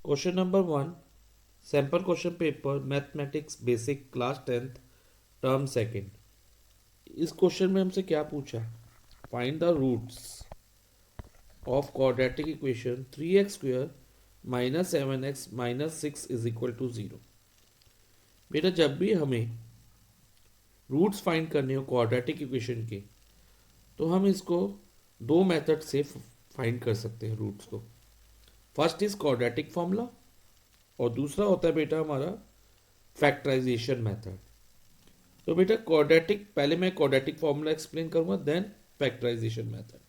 Question number 1, sample question paper mathematics basic class 10th term second. इस question में हमसे क्या पूछा? Find the roots of quadratic equation 3x² minus 7x minus 6 is equal to 0। बेटा, जब भी हमें रूट्स फाइंड करने हो क्वाड्रेटिक इक्वेशन के, तो हम इसको दो मेथड से फाइंड कर सकते हैं रूट्स को। फर्स्ट इज क्वाड्रेटिक फॉर्मूला और दूसरा होता है बेटा हमारा फैक्टराइजेशन मेथड। तो बेटा क्वाड्रेटिक, पहले मैं क्वाड्रेटिक फॉर्मूला एक्सप्लेन करूंगा, देन फैक्टराइजेशन मेथड।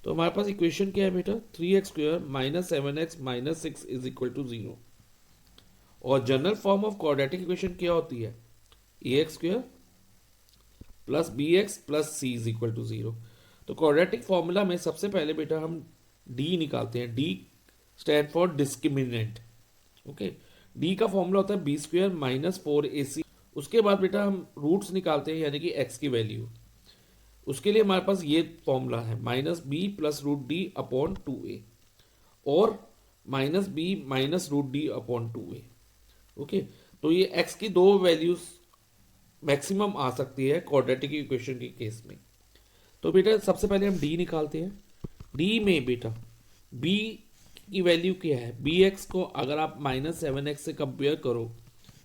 तो हमारे पास इक्वेशन क्या है बेटा? 3x² minus 7x minus 6 is equal to 0। और general form of quadratic equation क्या होती है? ax² plus bx plus c is equal to 0। तो क्वाड्रेटिक फॉर्मूला में सबसे पहले बेटा हम d निकालते हैं। d stand for discriminant. Okay, d का फॉर्मूला होता है b² माइनस 4ac। उसके बाद बेटा हम रूट्स निकालते हैं, यानी कि x की वैल्यू। उसके लिए हमारे पास ये फॉर्मूला है minus B plus root D upon 2a और minus B minus root D upon 2a। Okay, तो ये x की दो वैल्यूज मैक्सिमम आ सकती है क्वाड्रेटिक इक्वेशन के केस में। तो बेटा सबसे पहले हम d निकालते हैं। d में बेटा b की वैल्यू क्या है? bx को अगर आप माइनस 7x से कंपेयर करो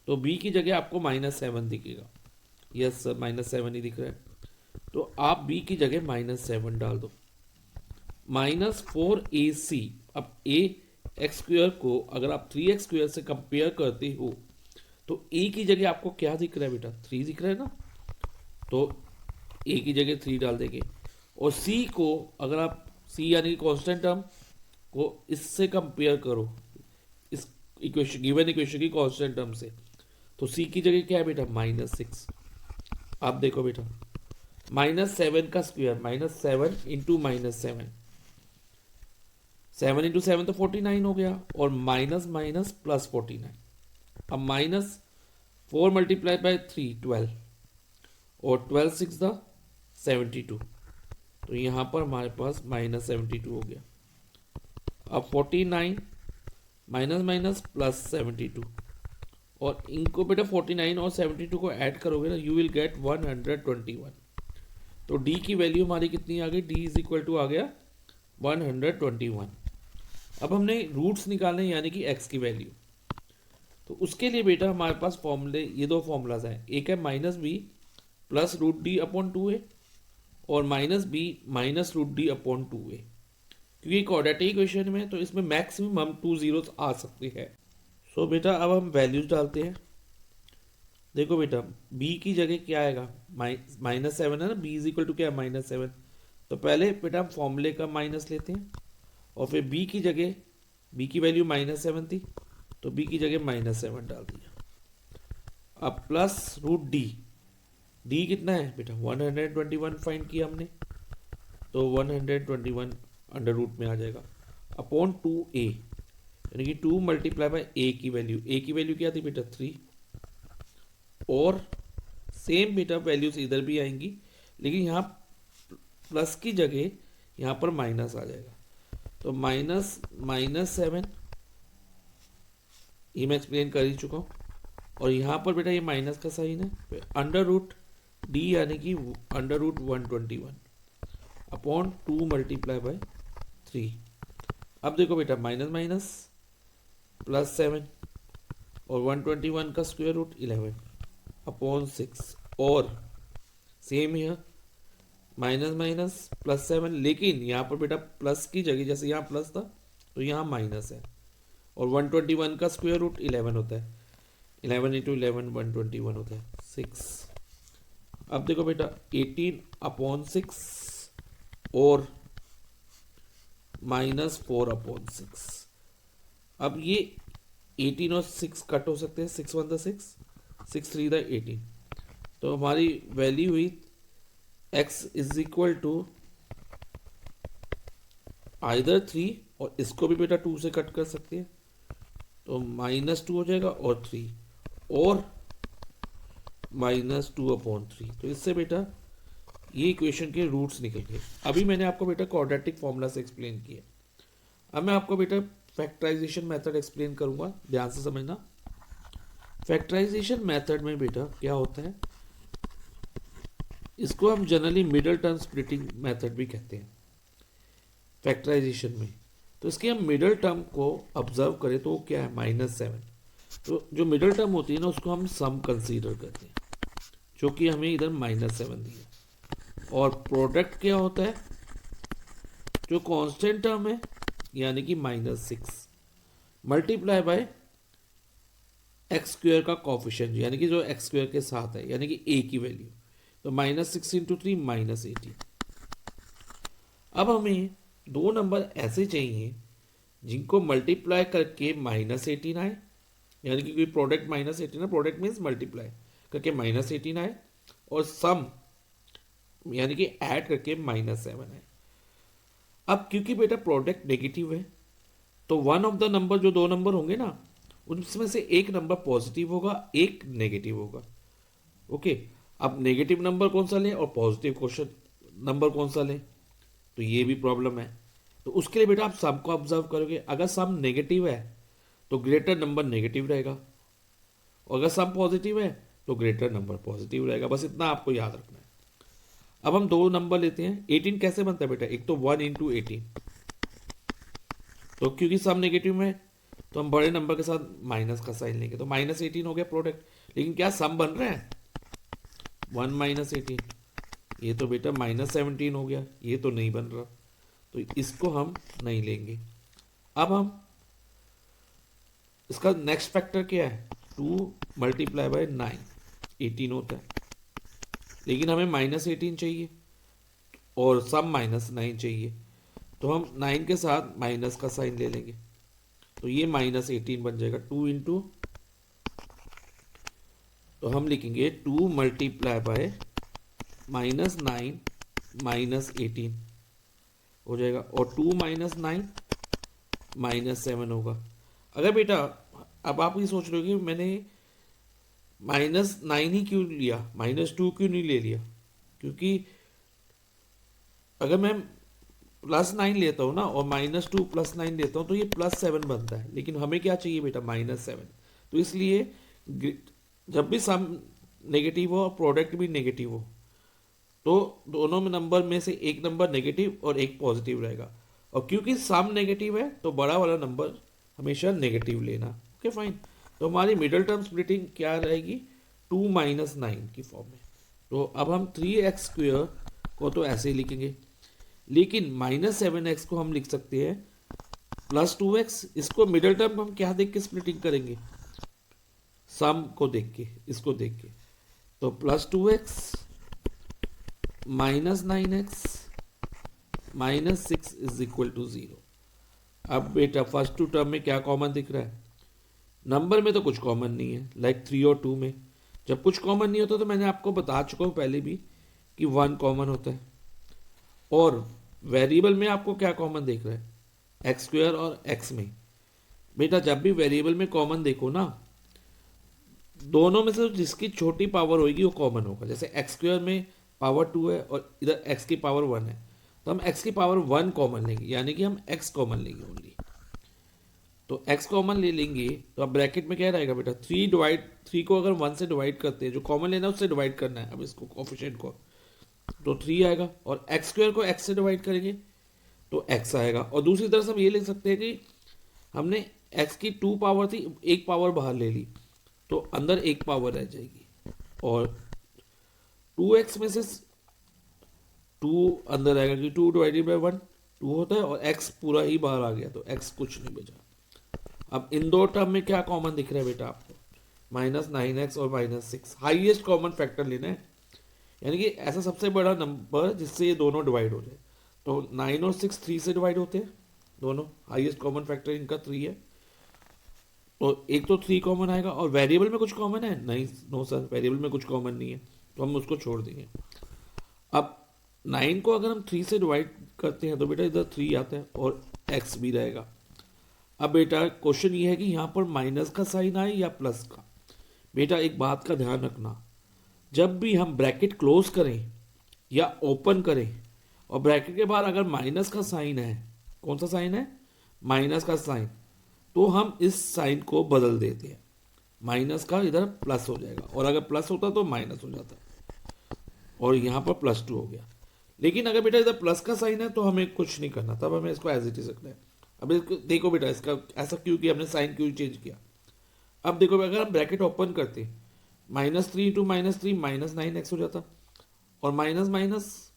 तो b की जगह आपको माइनस 7 दिखेगा। यस सर, माइनस 7 ही दिख रहा है। तो आप b की जगह माइनस 7 डाल दो। Minus 4ac। अब ax² को अगर आप 3x² से कंपेयर करते हो तो a की जगह आपको क्या दिख रहा है बेटा? 3 दिख रहा है ना, तो a की जगह 3 डाल देंगे। और c को अगर आप c यानी कि कांस्टेंट टर्म को इससे कंपेयर करो, इस इक्वेशन, गिवन इक्वेशन की कांस्टेंट टर्म से, तो c की जगह क्या है बेटा? माइनस 6। आप देखो बेटा, माइनस 7 का square, minus 7 into minus 7, 7 into 7 तो 49 हो गया, और माइनस माइनस प्लस 49। अब माइनस 4 मल्टीप्लाई बाय 3 12, और 12 6 द 72। तो यहाँ पर हमारे पास माइनस 72 हो गया। अब 49 माइनस माइनस प्लस 72, और इनको बेटा 49 और 72 को ऐड करोगे ना, यू विल गेट 121। तो d की वैल्यू हमारी कितनी आ गई? d इज इक्वल टू आ गया 121। अब हमने रूट्स निकालने, यानी कि x की वैल्यू। तो उसके लिए बेटा हमारे पास फॉर्मूले, ये दो फॉर्मूलाज हैं। एक है minus B plus root D upon 2a और minus B minus root D upon 2a। क्योंकि क्वाड्रेटिक इक्वेशन में तो इसमें मैक्सिमम हम 2 जीरोस आ सकते हैं। सो बेटा अब हम वैल्यूज डालते हैं। देखो बेटा, b की जगह क्या आएगा? माइनस 7 है ना, b इज इक्वल टू क्या है? माइनस 7। तो पहले बेटा हम फॉर्मूले का माइनस लेते हैं, और फिर b की जगह, b की वैल्यू माइनस 7 थी, तो b की जगह माइनस 7 डाल दिया। अब प्लस रूट डी, d कितना है बेटा? 121 फाइंड किया हमने, तो 121 अंडर रूट में आ जाएगा अपॉन 2a, यानी कि 2 मल्टीप्लाई बाय a की वैल्यू। a की वैल्यू क्या थी बेटा? 3। और सेम बेटा वैल्यूज इधर भी आएंगी, लेकिन यहाँ प्लस की जगह यहाँ पर माइनस आ जाएगा। तो माइनस माइनस 7, ये मैं एक्सप्लेन कर ही चुका हूँ। और यहाँ पर बेटा ये माइनस का साइन है, अंडर रूट डी यानी कि under root 121 upon 2 multiply by 3। अब देखो बेटा, माइनस माइनस प्लस 7 और 121 का स्क्वायर रूट 11 अपॉन 6, और सेम यहाँ माइनस माइनस प्लस 7, लेकिन यहाँ पर बेटा प्लस की जगह, जैसे यहाँ प्लस था तो यहाँ माइनस है, और 121 का स्क्वायर रूट 11 होता है। 11 इंटू 11 121 होता है 6। अब देखो बेटा 18 अपॉन 6 और माइनस 4 अपॉन 6। अब ये 18 और 6 कट हो सकते हैं, 6 1 द 6, 6 3 द 18। तो हमारी वैल्यू हुई x is equal to either 3, और इसको भी बेटा 2 से कट कर सकते हैं, तो माइनस 2 हो जाएगा, और 3 और माइनस 2 अपॉन 3। तो इससे बेटा ये इक्वेशन के रूट्स निकल गए। अभी मैंने आपको बेटा क्वाड्रेटिक फॉर्मूला से एक्सप्लेन किया। अब मैं आपको बेटा फैक्टराइजेशन मेथड एक्सप्लेन करूंगा, ध्यान से समझना। फैक्टराइजेशन मेथड में बेटा क्या होता है, इसको हम generally middle term splitting method भी कहते हैं फैक्टराइजेशन में। तो इसके हम मिडल टर्म को ऑब्जर्व करें तो वो क्या है, -7। तो जो मिडल टर्म होती है ना उसको हम सम कंसीडर करते हैं, जो कि हमें इधर -7 दी है। और प्रोडक्ट क्या होता है, जो कांस्टेंट टर्म है यानी कि -6 मल्टीप्लाई बाय एक्स स्क्वेयर का कॉफिशिएंट, यानी कि जो एक्स स्क्वेयर के साथ है, यानी कि ए की वैल्यू। तो -6 इंटू 3 -18। अब हमें दो नंबर ऐसे चाहिए जिनको मल्टीप्लाई करके -18 आए, यानी कि कोई प्रोडक्ट -18 है, प्रोडक्ट मीन्स मल्टीप्लाई करके -18 आए, और सम यानी कि ऐड करके -7 आए। अब क्योंकि बेटा प्रोडक्ट नेगेटिव है, तो वन ऑफ द नंबर, जो दो नंबर होंगे ना, उनमें से एक नंबर पॉजिटिव होगा, एक नेगेटिव होगा। ओके, अब नेगेटिव नंबर कौन सा लें और पॉजिटिव क्वेश्चन नंबर कौन सा लें, तो ये भी प्रॉब्लम है। तो उसके लिए बेटा आप सम को ऑब्जर्व करोगे, अगर सम नेगेटिव है तो ग्रेटर नंबर नेगेटिव रहेगा, और अगर सम पॉजिटिव है तो ग्रेटर नंबर पॉजिटिव रहेगा। बस इतना आपको याद रखना है। अब हम दो नंबर लेते हैं। 18 कैसे बनता है बेटा, एक तो 1 इंटू 18, तो क्योंकि सम नेगेटिव में तो हम बड़े नंबर के साथ माइनस का साइन लेंगे, तो -18 हो गया प्रोडक्ट। लेकिन क्या सम बन रहा है, 1 -18, ये तो बेटा -17 हो गया, ये तो नहीं बन रहा, तो इसको हम नहीं लेंगे। अब हम इसका नेक्स्ट फैक्टर क्या है, 2 मल्टीप्लाई बाय 9, 18 होता है। लेकिन हमें -18 चाहिए और सम -9 चाहिए, तो हम 9 के साथ माइनस का साइन ले लेंगे, तो ये -18 बन जाएगा। 2 इंटू, तो हम लिखेंगे 2 मल्टीप्लाई बाय -9 -18 हो जाएगा, और 2 -9 -7 होगा। अगर बेटा अब आप ये सोच रहे हो कि मैंने -9 ही क्यों लिया, -2 क्यों नहीं ले लिया, क्योंकि अगर मैं +9 लेता हूँ ना और -2 +9 लेता हूँ तो ये +7 बनता है, लेकिन हमें क्या चाहिए बेटा, -7। तो इसलिए जब भी सम नेगेटिव हो और प्रोडक्ट भी नेगेटिव हो, तो दोनों में नंबर में से एक नंबर नेगेटिव और एक पॉजिटिव रहेगा, और क्योंकि सम नेगेटिव है तो बड़ा वाला नंबर हमेशा नेगेटिव लेना। ओके फाइन, तो हमारी मिडिल टर्म स्प्लिटिंग क्या रहेगी, 2 -9 की फॉर्म में। तो अब हम 3x² को तो ऐसे ही लिखेंगे, लेकिन -7x को हम लिख सकते हैं +2x। इसको मिडिल टर्म हम क्या देख के स्प्लिटिंग करेंगे, सम को देख के, इसको देख के। तो +2x -9x -6 is equal to 0। अब बेटा फर्स्ट टू टर्म में क्या कॉमन दिख रहा है, नंबर में तो कुछ कॉमन नहीं है, लाइक 3 और 2 में जब कुछ कॉमन नहीं होता तो मैंने आपको बता चुका हूँ पहले भी कि 1 कॉमन होता है। और वेरिएबल में आपको क्या कॉमन देख रहा है, x² और x में। बेटा जब भी वेरिएबल में कॉमन देखो ना, दोनों में से जिसकी छोटी पावर होगी वो कॉमन होगा। जैसे x² में पावर 2 है और इधर x की पावर 1 है, तो हम x की पावर 1 कॉमन लेंगे, यानी कि हम x कॉमन लेंगे ओनली। तो x कॉमन ले लेंगे, तो अब ब्रैकेट में क्या रहेगा बेटा, 3 को अगर 1 से डिवाइड करते हैं, जो कॉमन लेना है उससे डिवाइड करना है अब इसको, कोफिशिएंट को, तो 3 आएगा। और x² को x से डिवाइड करेंगे तो x आएगा। और दूसरी तरफ हम ये ले सकते हैं कि हमने x की 2 पावर थी, एक पावर बाहर ले ली, तो अंदर एक पावर रह जाएगी, और 2x में से 2 अंदर आएगा, कि 2 डिवाइडेड बाई 1 2 होता है, और x पूरा ही बाहर आ गया, तो x कुछ नहीं बचा। अब इन दो टर्म में क्या कॉमन दिख रहा है बेटा आपको, -9x और -6। हाईएस्ट कॉमन फैक्टर लेना है, यानी कि ऐसा सबसे बड़ा नंबर जिससे ये दोनों डिवाइड हो जाए। तो 9 और 6 3 से डिवाइड होते हैं दोनों, हाईएस्ट कॉमन फैक्टर इनका 3 है, तो एक तो 3 कॉमन आएगा। और वेरिएबल में कुछ कॉमन है नहीं, नो सर वेरिएबल में कुछ कॉमन नहीं है, तो हम उसको छोड़ देंगे। अब 9 को अगर हम 3 से डिवाइड करते हैं तो बेटा इधर 3 आता है और x भी रहेगा। अब बेटा क्वेश्चन ये है कि यहाँ पर माइनस का साइन आए या प्लस का। बेटा एक बात का ध्यान रखना, जब भी हम ब्रैकेट क्लोज करें या ओपन करें और ब्रैकेट के बाहर अगर माइनस का साइन है, कौन सा साइन है, माइनस का साइन, तो हम इस साइन को बदल देते हैं, माइनस का इधर प्लस हो जाएगा, और अगर प्लस होता तो माइनस हो जाता, और यहाँ पर +2 हो गया। लेकिन अगर बेटा इधर प्लस का साइन है तो हमें कुछ नहीं करना, तब हमें इसको एज इट इज रखना है। अब इसको देखो बेटा, इसका ऐसा क्यों किया हमने, साइन क्यों चेंज किया। अब देखो अगर हम ब्रैकेट ओपन करते, -3 × -3 -9x हो जाता, और माइनस माइनस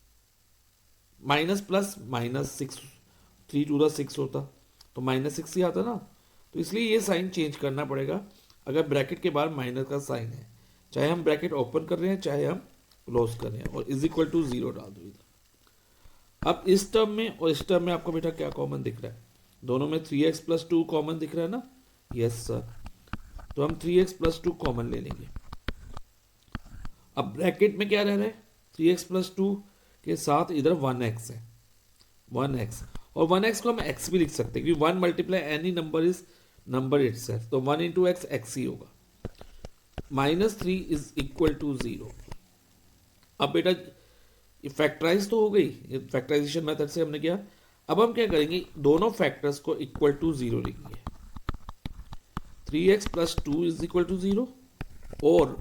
माइनस प्लस -6, 3 × 6 होता, तो -6 ही आता ना। तो इसलिए ये साइन चेंज करना पड़ेगा अगर ब्रैकेट के बाहर माइनस का साइन है, चाहे हम ब्रैकेट ओपन कर रहे हैं चाहे हम क्लोज कर रहे हैं, और =0 डाल दो इधर। अब इस टर्म में और इस टर्म में आपको बेटा क्या कॉमन दिख रहा है, दोनों में 3x + 2 कॉमन दिख रहा है ना, यस सर। तो हम 3x + 2 कॉमन ले लेंगे। अब ब्रैकेट में क्या रह रहा है, 3x + 2 के साथ इधर 1x है, 1x, और 1x को हम x भी लिख सकते हैं क्योंकि 1 multiply any number is number itself, तो 1 × x x ही होगा। -3 = 0। अब बेटा फैक्टराइज तो हो गई, फैक्टराइजेशन मेथड से हमने किया। अब हम क्या करेंगे, दोनों फैक्टर्स को =0 लिखेंगे। 3x + 2 = 0 और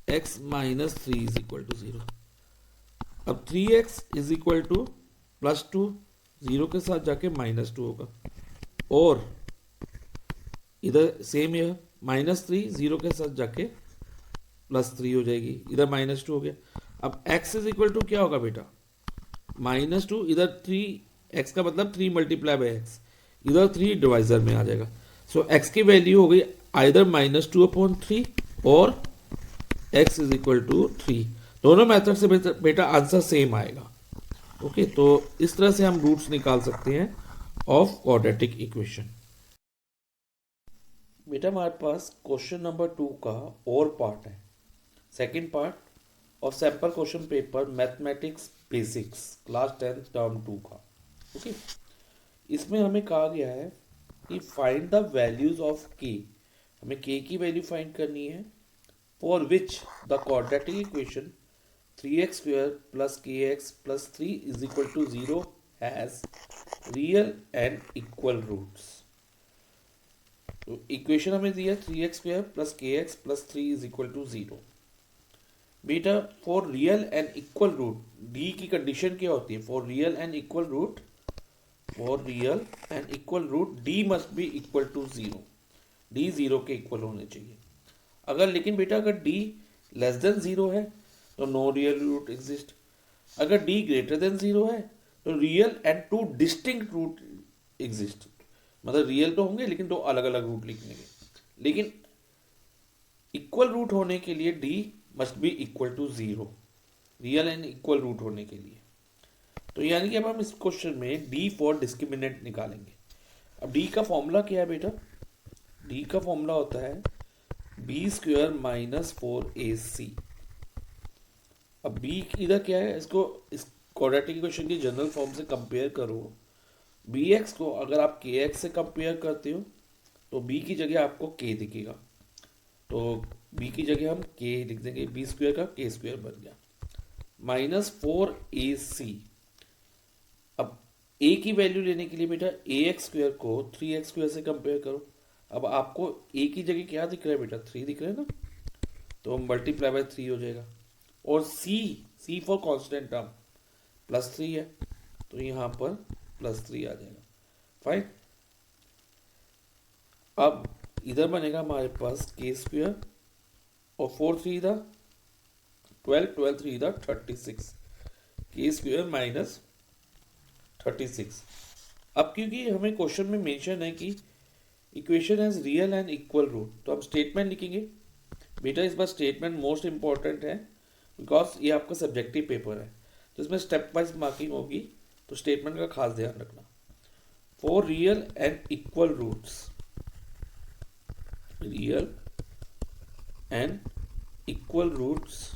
x - 3 = 0। अब 3x +2 0 के साथ जाके -2 होगा, और इधर सेम यह -3 0 के साथ जाके +3 हो जाएगी, इधर -2 हो गया। अब x क्या होगा बेटा, -2, इधर 3, x का मतलब 3 × x, इधर 3 डिवाइजर में आ जाएगा। सो x की वैल्यू हो गई आइदर -2/3 और x = 3। दोनों मेथड से बेटा आंसर सेम आएगा। ओके, तो इस तरह से हम रूट्स निकाल सकते हैं ऑफ क्वाड्रेटिक इक्वेशन। बेटा हमारे पास क्वेश्चन नंबर 2 का और पार्ट है, सेकंड पार्ट और sample question paper mathematics basics class 10 term 2 का। ओके, इसमें हमें कहा गया है कि फाइंड द वैल्यूज ऑफ के, हमें के की वैल्यू फाइंड करनी है, for which the quadratic equation 3x² + kx + 3 = 0 has real and equal roots. तो इक्वेशन हमें दिया 3x² + kx + 3 = 0। बेटा for real and equal root, D की कंडीशन क्या होती है, for real and equal root, for real and equal root D must be equal to 0, D 0 के equal होने चाहिए। अगर लेकिन बेटा अगर डी <0 है तो नो रियल रूट एग्जिस्ट, अगर डी >0 है तो real and 2 distinct root exist, मतलब रियल तो होंगे लेकिन 2 अलग अलग रूट लिखेंगे। लेकिन इक्वल रूट होने के लिए D must be equal to 0, real and equal root होने के लिए। तो यानी कि अब हम इस क्वेश्चन में डी फॉर डिस्क्रिमिनेंट निकालेंगे। अब डी का फॉर्मूला क्या है बेटा, डी का फॉर्मूला होता है b² - 4ac। अब b इधर क्या है, इसको इस क्वाड्रेटिक इक्वेशन की जनरल फॉर्म से कंपेयर करो। bx को अगर आप kx से कंपेयर करते हो तो b की जगह आपको k दिखेगा, तो b की जगह हम k लिख देंगे, b² का k² बन गया, -4ac। अब a की वैल्यू लेने के लिए बेटा ax² को 3x² से कंपेयर करो। अब आपको a की जगह क्या दिख रहा है बेटा, 3 दिख रहा है ना, तो ×3 हो जाएगा, और c फॉर कांस्टेंट टर्म +3 है, तो यहाँ पर +3 आ जाएगा। फाइन, अब इधर बनेगा हमारे पास k² और 4 3 दा 12, 12 3 दा 36, k² - 36। अब क्योंकि हमें क्वेश्चन में मेंशन है कि equation has real and equal root, तो हम स्टेटमेंट लिखेंगे। बेटा इस बार स्टेटमेंट मोस्ट इंपॉर्टेंट है बिकॉज ये आपका सब्जेक्टिव पेपर है, तो इसमें स्टेप वाइज मार्किंग होगी, तो स्टेटमेंट का खास ध्यान रखना। For real and equal roots, real and equal roots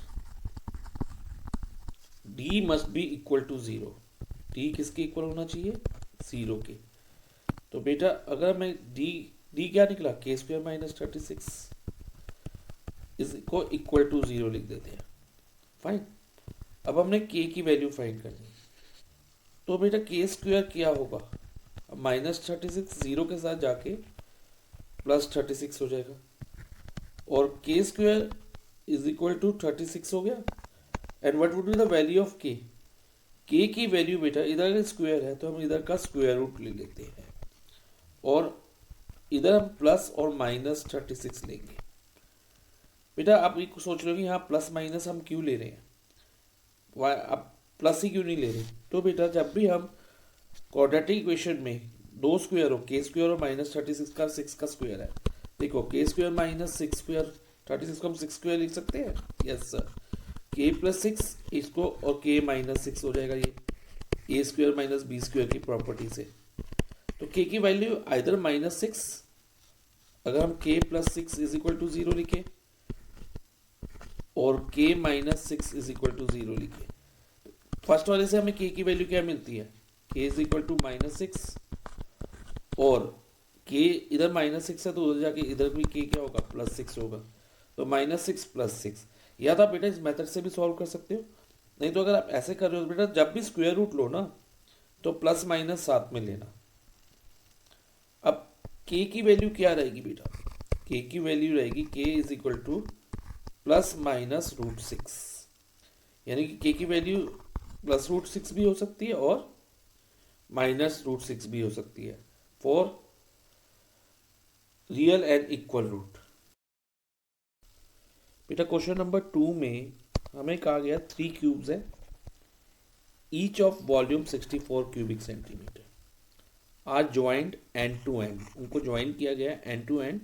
d must be equal to 0, d किसके इक्वल होना चाहिए, 0 के। तो बेटा अगर मैं d क्या निकला, k² - 36 इसको इक्वल टू 0 लिख देते हैं। फाइन, अब हमने k की वैल्यू फाइंड करनी है, तो बेटा k² क्या होगा, अब -36 जीरो के साथ जाके +36 हो जाएगा, और के स्क्वायर इज इक्वल टू 36 हो गया। And what would be the value of के की वैल्यू बेटा, इधर का स्क्वायर है तो हम इधर का स्क्वायर रूट ले लेते हैं, और इधर हम प्लस और -36 लेंगे। बेटा आप ये सोच रहे हो कि यहाँ प्लस माइनस हम क्यों ले रहे हैं, वाई आप प्लस ही क्यों नहीं ले रहे? तो बेटा जब भी हम क्वाड्रेटिक इक्वेशन में दो स्क्वायर हो, के स्क्वायर और -36 का 6 का स्क्वायर है, देखो के स्क्वायर -6 स्क्वायर 36 को हम 6 स्क्वायर लिख सकते हैं, यस सर। के +6 इसको और के -6 हो जाएगा, ये ए स्क्वायर माइनस बी स्क्वायर की प्रॉपर्टी से। तो के की वैल्यू आइदर -6, अगर हम के +6 इज इक्वल टू 0 लिखे, और के -6 इज इक्वल टू 0 लिखे, फर्स्ट वाले से हमें के की वैल्यू क्या मिलती है, के इज इक्वल टू -6, और के इधर -6 है तो उधर जाके इधर भी के क्या होगा, +6 होगा, तो -6 +6। या तो आप बेटा इस मेथड से भी सॉल्व कर सकते हो, नहीं तो अगर आप ऐसे कर रहे हो बेटा, जब भी स्क्वायर रूट लो ना तो प्लस माइनस साथ में लेना। अब के की वैल्यू क्या रहेगी बेटा, के की वैल्यू रहेगी के इज इक्वल टू ±√6, यानी कि के की वैल्यू +√6 भी हो सकती है और -√6 भी हो सकती है for real and equal root. बेटा क्वेश्चन नंबर 2 में हमें कहा गया 3 क्यूब्स है, each of volume 64 cubic centimetre, are joint end to end, उनको ज्वाइन किया गया end to end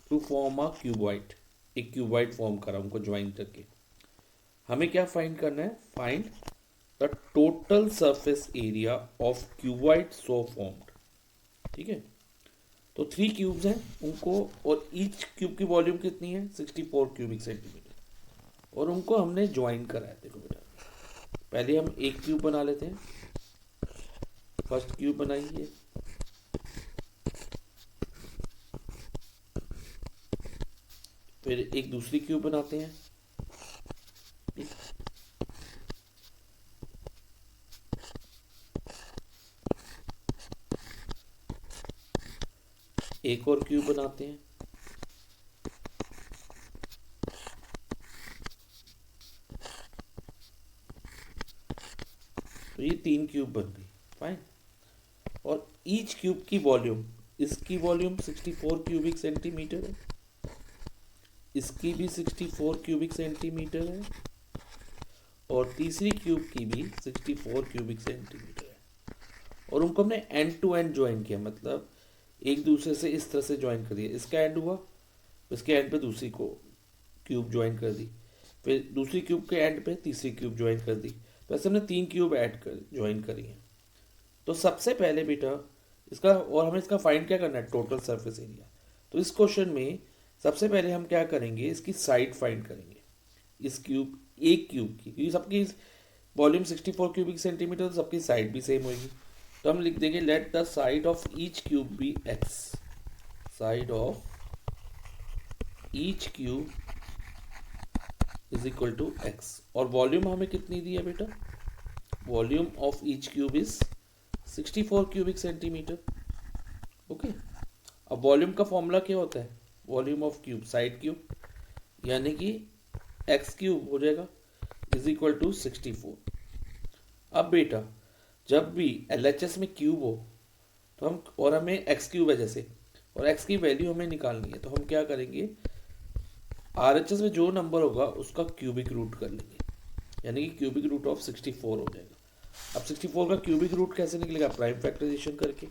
to form a cuboid, एक क्यूबॉइड फॉर्म करा उनको ज्वाइन करके। हमें क्या फाइंड करना है, find the total surface area of cuboid so formed. ठीक है, तो 3 क्यूब्स हैं उनको, और ईच क्यूब की वॉल्यूम कितनी है, 64 क्यूबिक सेंटीमीटर, और उनको हमने ज्वाइन करा है। देखो बेटा पहले हम एक क्यूब बना लेते हैं, फर्स्ट क्यूब बनाइए, फिर एक दूसरी क्यूब बनाते हैं, एक और क्यूब बनाते हैं, तो ये 3 क्यूब बन गई, फाइन। और ईच क्यूब की वॉल्यूम, इसकी वॉल्यूम 64 क्यूबिक सेंटीमीटर है, इसकी भी 64 क्यूबिक सेंटीमीटर है, और तीसरी क्यूब की भी 64 क्यूबिक सेंटीमीटर है, और उनको हमने एंड टू एंड ज्वाइन किया, मतलब एक दूसरे से इस तरह से ज्वाइन कर दिया, इसका एंड हुआ, इसके एंड पे दूसरी को क्यूब ज्वाइन कर दी, फिर दूसरी क्यूब के एंड पे तीसरी क्यूब ज्वाइन कर दी, तो ऐसे हमने 3 क्यूब ऐड कर ज्वाइन करी है। तो सबसे पहले बेटा इसका, और हमें इसका फाइंड क्या करना है, टोटल सरफेस एरिया। तो इस क्वेश्चन में सबसे पहले हम क्या करेंगे, इसकी साइड फाइंड करेंगे, इस क्यूब, एक क्यूब की, क्योंकि सबकी वॉल्यूम 64 क्यूबिक सेंटीमीटर, तो सबकी साइड भी सेम होगी, तो हम लिख देंगे let the side of each cube be X, side of each cube is equal to X, और वॉल्यूम हमें कितनी दी है बेटा, volume of each cube is 64 cubic centimetre. Okay, अब वॉल्यूम का फॉर्मूला क्या होता है, volume of cube side cube, यानी कि एक्स क्यूब हो जाएगा इज इक्वल टू 64। अब बेटा जब भी LHS में क्यूब हो तो हम, और हमें एक्स क्यूब है जैसे, और एक्स की वैल्यू हमें निकालनी है, तो हम क्या करेंगे, RHS में जो नंबर होगा उसका क्यूबिक रूट कर लेंगे, यानी कि क्यूबिक रूट ऑफ 64 हो जाएगा। अब 64 का क्यूबिक रूट कैसे निकलेगा, प्राइम फैक्टराइजेशन करके,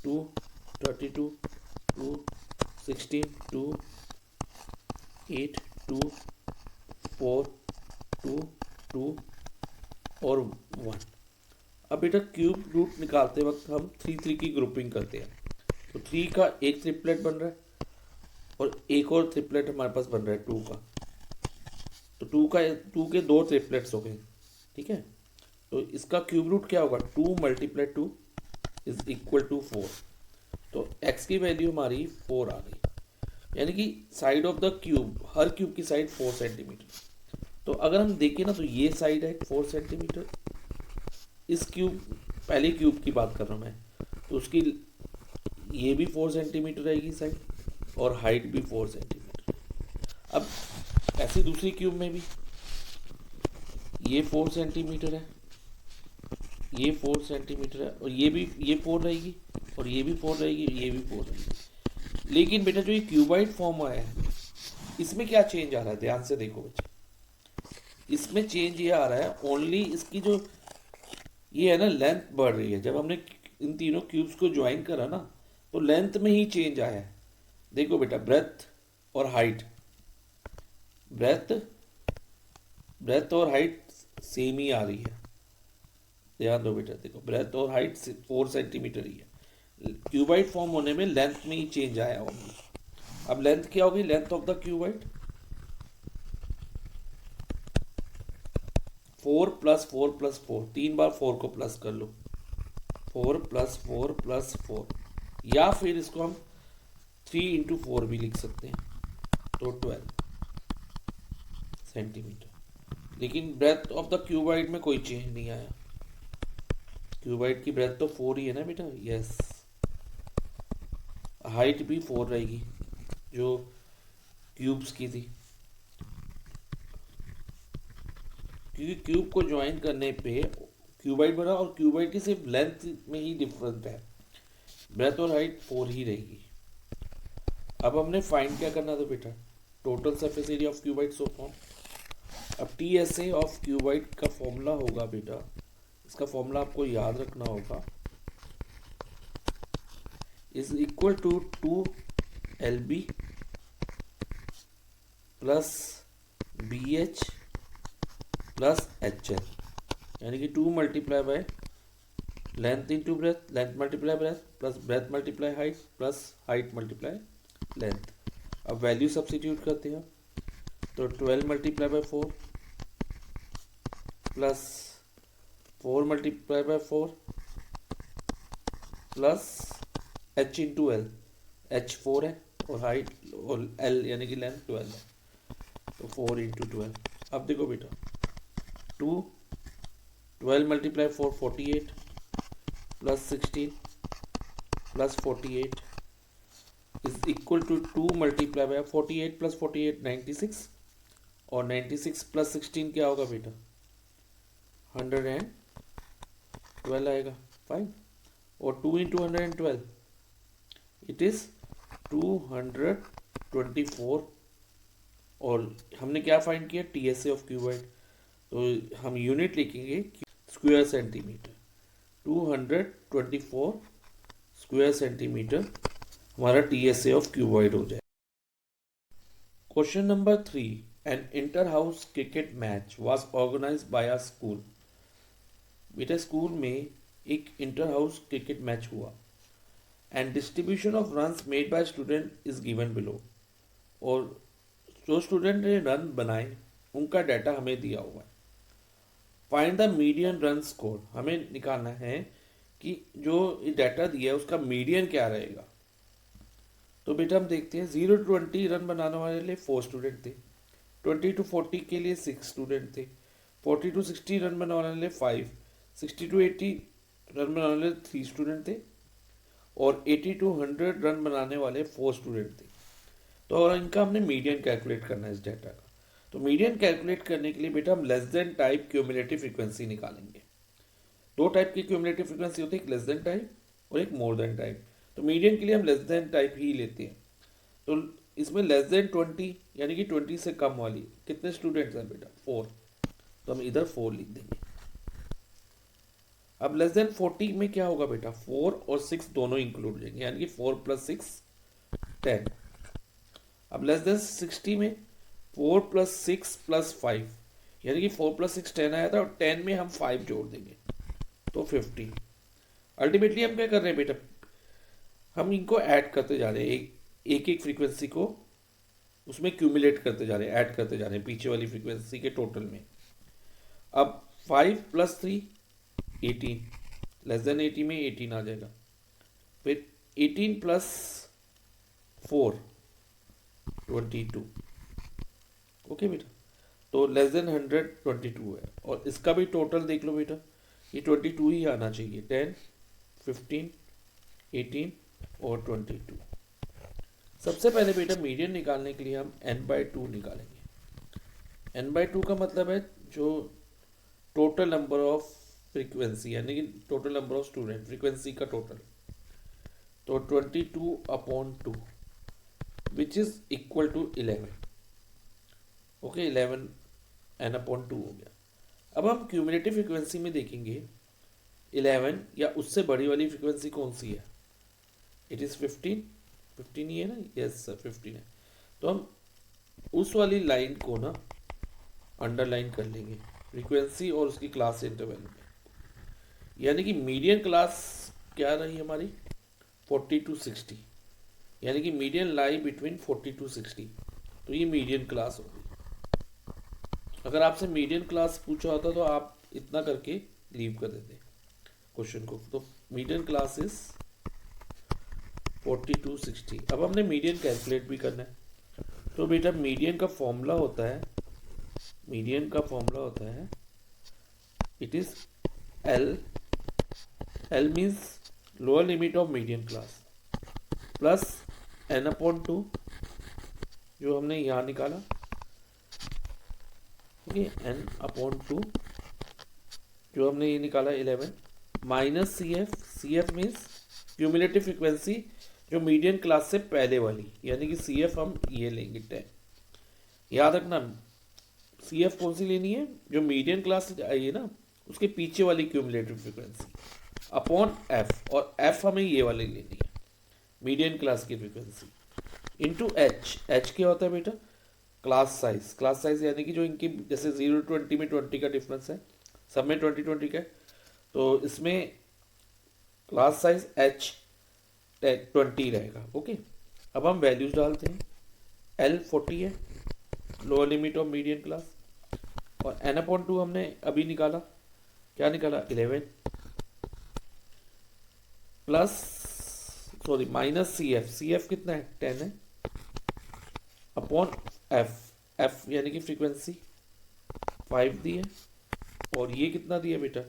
2, 32, 2, 16, 2, 8, 2, 4, 2, 2 और 1। अब बेटा क्यूब रूट निकालते वक्त हम 3 की ग्रुपिंग करते हैं, तो 3 का एक ट्रिपलेट बन रहा है, और एक और ट्रिपलेट हमारे पास बन रहा है 2 का, तो 2 के 2 ट्रिपलेट्स हो गए। ठीक है, तो इसका क्यूब रूट क्या होगा, 2 × 2 इज इक्वल टू 4, तो x की वैल्यू हमारी 4 आ गई, यानी कि side of the cube, her cube की साइड 4 सेंटीमीटर। तो अगर हम देखें ना, तो ये साइड है 4 सेंटीमीटर, इस क्यूब, पहले क्यूब की बात कर रहा हूँ मैं, तो उसकी ये भी 4 सेंटीमीटर रहेगी साइड और हाइट भी 4 सेंटीमीटर। अब ऐसी दूसरी क्यूब में भी ये 4 सेंटीमीटर है, ये 4 सेंटीमीटर है, और ये 4 रहेगी, और ये भी 4 रहेगी, ये भी 4 रहेगी। लेकिन बेटा जो ये क्यूबाइड फॉर्म आया है इसमें क्या चेंज आ रहा है, ध्यान से देखो बच्चे। इसमें चेंज ये आ रहा है ओनली इसकी जो ये है ना लेंथ बढ़ रही है। जब हमने इन तीनों क्यूब्स को ज्वाइन करा ना तो लेंथ में ही चेंज आया है। देखो बेटा ब्रेथ और हाइट, ब्रेथ ब्रेथ और हाइट सेम ही आ रही है। ध्यान दो बेटा, देखो ब्रेथ और हाइट 4 सेंटीमीटर ही है। क्यूबाइड फॉर्म होने में लेंथ में ही चेंज आया ओनली। अब लेंथ क्या होगी, length of the cuboid 4 plus 4 plus 4, 3 बार 4 को प्लस कर लो, 4 प्लस 4 प्लस 4, या फिर इसको हम 3 इंटू 4 भी लिख सकते हैं, तो 12 सेंटीमीटर। लेकिन ब्रेथ ऑफ द क्यूबाइड में कोई चेंज नहीं आया। क्यूबाइड की ब्रेथ तो 4 ही है ना बेटा, यस। हाइट भी 4 रहेगी जो क्यूब्स की थी, क्योंकि क्यूब को ज्वाइन करने पे क्यूबाइड बना और क्यूबाइड की सिर्फ लेंथ में ही डिफरेंस है, ब्रेथ और हाइट 4 ही रहेगी। अब हमने फाइंड क्या करना था बेटा, total surface area of cuboid so form. अब T S A of cuboid का फॉर्मूला होगा बेटा, इसका फॉर्मूला आपको याद रखना होगा, is equal to 2 LB plus BH plus HL, यानी कि 2 multiply by length into breadth, length multiply breadth plus breadth multiply height plus height multiply length. अब वैल्यू सब्स्टिट्यूट करते हैं, तो 12 multiply by 4 plus 4 multiply bye 4 plus H into L, H 4 है और height और L यानी कि लेंथ 12 है, तो 4 इंटू 12। अब देखो बेटा 12 multiply 4 48 plus 16 plus 48 is equal to 2 multiply by 48 plus 48 96, और 96 प्लस 16 क्या होगा बेटा 112 आएगा, फाइन। और 2 इंटू 112 इट इज 224, और हमने क्या फाइंड किया, TSA ऑफ क्यूबाइड, तो हम यूनिट लिखेंगे स्क्वायर सेंटीमीटर, 224 स्क्वायर सेंटीमीटर हमारा TSA ऑफ क्यूबाइड हो जाए। Question number 3, an inter house cricket match was organised by a school. बेटा स्कूल में एक इंटर हाउस क्रिकेट मैच हुआ, and distribution of runs made by student is given below, और जो student ने run बनाए उनका डाटा हमें दिया हुआ है। Find the median run score, हमें निकालना है कि जो डाटा दिया है उसका मीडियन क्या रहेगा। तो बेटा हम देखते हैं 0 to 20 रन बनाने वाले लिए 4 स्टूडेंट थे, 20 to 40 के लिए 6 स्टूडेंट थे, 40 to 60 रन बनाने वाले लिए 5, 60 to 80 रन बनाने वाले 3 स्टूडेंट थे, और 80 to 100 रन बनाने वाले 4 स्टूडेंट थे। तो और इनका हमने मीडियन कैलकुलेट करना है इस डाटा का। तो मीडियन कैलकुलेट करने के लिए बेटा हम less than type cumulative frequency निकालेंगे। 2 टाइप की क्यूमुलेटिव फ्रीक्वेंसी होती है, एक लेस देन टाइप और एक मोर देन टाइप। तो मीडियन के लिए हम लेस देन टाइप ही लेते हैं। तो इसमें लेस देन 20 यानी कि 20 से कम वाली कितने स्टूडेंट्स हैं बेटा 4, तो हम इधर 4 लिख देंगे। अब लेस देन 40 में क्या होगा बेटा, 4 और 6 दोनों इंक्लूड हो जाएंगे, यानी कि 4 प्लस 6 10। अब लेस देन 60 में 4 प्लस 6 प्लस 5, यानी कि 4 प्लस 6 10 आया था, और 10 में हम 5 जोड़ देंगे तो 50। अल्टीमेटली हम क्या कर रहे हैं बेटा, हम इनको ऐड करते जा रहे हैं, एक एक फ्रीक्वेंसी को उसमें क्यूमुलेट करते जा रहे हैं, ऐड करते जा रहे हैं पीछे वाली फ्रीक्वेंसी के टोटल में। अब 5 प्लस 3 18, लेस देन 80 में 18 आ जाएगा, फिर 18 प्लस 4 22, ओके बेटा। तो लेस देन 100 22 है, और इसका भी टोटल देख लो बेटा, ये 22 ही आना चाहिए, 10 15 18 और 22। सबसे पहले बेटा मीडियन निकालने के लिए हम n/2 निकालेंगे। n/2 का मतलब है जो टोटल नंबर ऑफ फ्रीक्वेंसी, यानी कि total number of student, frequency का टोटल। तो 22/2 which is equal to 11। Okay, 11 n/2 हो गया। अब हम क्यूमुलेटिव फ्रीक्वेंसी में देखेंगे 11 या उससे बड़ी वाली फ्रीक्वेंसी कौन सी है। It is 15। 15 ही है ना, यस सर 15 है। तो हम उस वाली लाइन को ना अंडरलाइन कर लेंगे फ्रीक्वेंसी और उसकी क्लास इंटरवल में। यानी कि मीडियन क्लास क्या रही हमारी 40 to 60, यानी कि मीडियन लाई बिटवीन 40 to 60। तो ये मीडियन क्लास होगी। अगर आपसे मीडियन क्लास पूछा होता तो आप इतना करके लीव कर देते क्वेश्चन को। तो मीडियन क्लास इज 40 to 60। अब हमने मीडियन कैलकुलेट भी करना है। तो बेटा मीडियन का फॉर्मूला होता है, it is L means lower limit of median class plus n/2 जो हमने यहाँ निकाला, ओके, n/2 जो हमने ये निकाला 11 minus C F means cumulative frequency जो मीडियन क्लास से पहले वाली, यानी कि सी एफ हम ये लेंगे 10। याद रखना सी एफ कौन सी लेनी है, जो मीडियन क्लास से आई है ना उसके पीछे वाली क्यूमुलेटिव फ्रीक्वेंसी अपॉन एफ, और एफ हमें ये वाली लेनी है मीडियन क्लास की फ्रीक्वेंसी इंटू एच। एच क्या होता है बेटा, क्लास साइज यानी कि जो इनकी जैसे 0 to 20 में 20 का डिफरेंस है, सब में 20 का है, तो इसमें क्लास साइज एच 20 रहेगा। ओके, अब हम वैल्यूज डालते हैं। एल 40 है, lower limit of median class, और n/2 हमने अभी निकाला, क्या निकाला 11 प्लस माइनस सी एफ कितना है 10 है, अपॉन एफ यानी कि फ्रीक्वेंसी 5 दी है, और ये कितना दिया बेटा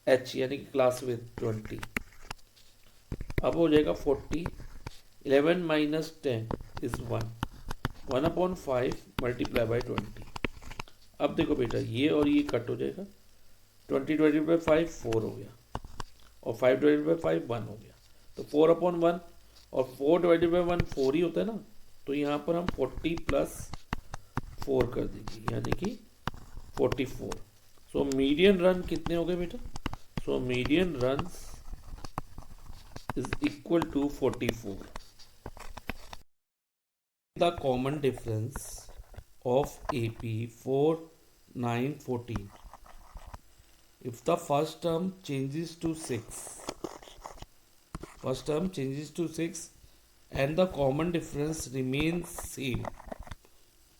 एच यानी कि क्लास विद 20। अब हो जाएगा 40, 11 माइनस 10 इज 1/5 मल्टीप्लाई बाई 20। अब देखो बेटा ये और ये कट हो जाएगा, 20 डिवाइडेड बाई 5 4 हो गया, और 5 डिवाइडेड बाई 5 1 हो गया। तो 4/1, और 4 डिवाइडेड बाई 1 4 ही होता है ना, तो यहाँ पर हम 40 प्लस 4 कर देंगे, यानी कि 44। सो मीडियन रन कितने हो गए बेटा, so median run is equal to 44। The common difference of AP 4, 9, 14 if the first term changes to 6 and the common difference remains same,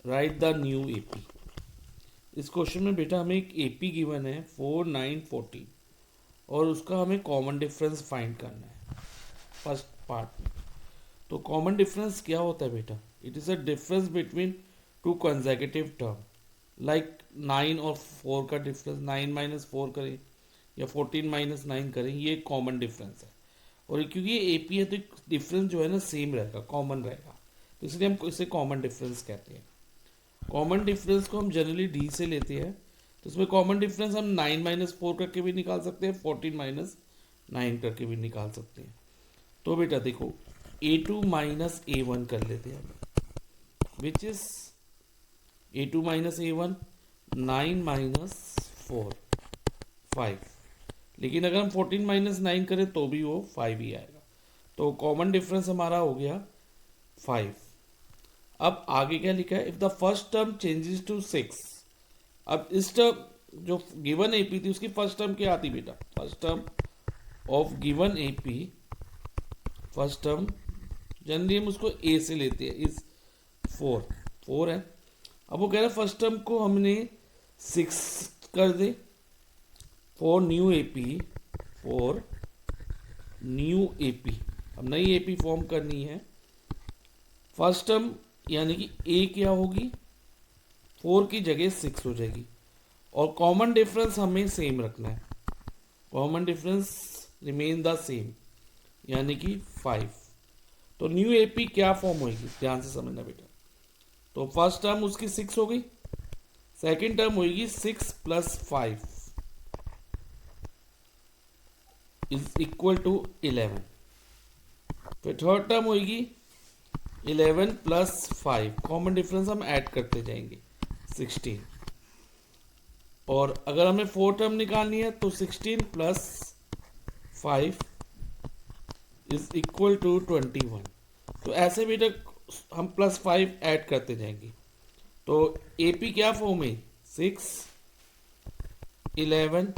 write the new AP। इस क्वेश्चन में बेटा हमें एक AP गिवन है 4, 9, 14 और उसका हमें कॉमन डिफरेंस फाइंड करना है फर्स्ट पार्ट में। तो कॉमन डिफरेंस क्या होता है बेटा, it is a difference between two consecutive term, like 9 और 4 का डिफरेंस, 9 माइनस 4 करें या 14 माइनस 9 करें, ये कॉमन डिफरेंस है। और क्योंकि ये AP है तो डिफरेंस जो है ना सेम रहेगा, कॉमन रहेगा, तो इसलिए हम इसे कॉमन डिफरेंस कहते हैं। कॉमन डिफरेंस को हम जनरली D से लेते हैं, तो इसमें कॉमन डिफरेंस हम 9 माइनस 4 करके भी निकाल सकते हैं, 14 माइनस 9 करके भी निकाल सकते हैं। तो बेटा देखो A2 माइनस A1 कर लेते हैं, which is A2 minus A1 9 minus 4 5, लेकिन अगर हम 14 माइनस 9 करें तो भी वो 5 ही आएगा। तो कॉमन डिफरेंस हमारा हो गया 5। अब आगे क्या लिखा है, if the first term changes to 6। अब इस टर्म जो गिवन AP थी उसकी फर्स्ट टर्म क्या आती बेटा, first term of given AP, first term generally हम उसको A से लेते हैं, इज 4 है। अब वो कह रहा है फर्स्ट टर्म को हमने 6 कर दे, फॉर न्यू AP, अब नई AP फॉर्म करनी है। फर्स्ट टर्म यानी कि A क्या होगी, 4 की जगह 6 हो जाएगी, और कॉमन डिफरेंस हमें सेम रखना है, common difference remain the same. यानी कि 5। तो न्यू एपी क्या फॉर्म होगी, ध्यान से समझना बेटा। तो फर्स्ट टर्म उसकी 6 हो गई, सेकेंड टर्म होगी 6 + 5 इज इक्वल टू 11। फिर थर्ड टर्म होगी 11 + 5, कॉमन डिफरेंस हम ऐड करते जाएंगे 16। और अगर हमें फोर्थ टर्म निकालनी है तो 16 + 5 इज इक्वल टू 21। तो ऐसे बेटा हम +5 ऐड करते जाएंगे। तो एपी क्या फॉर्म है, 6, 11,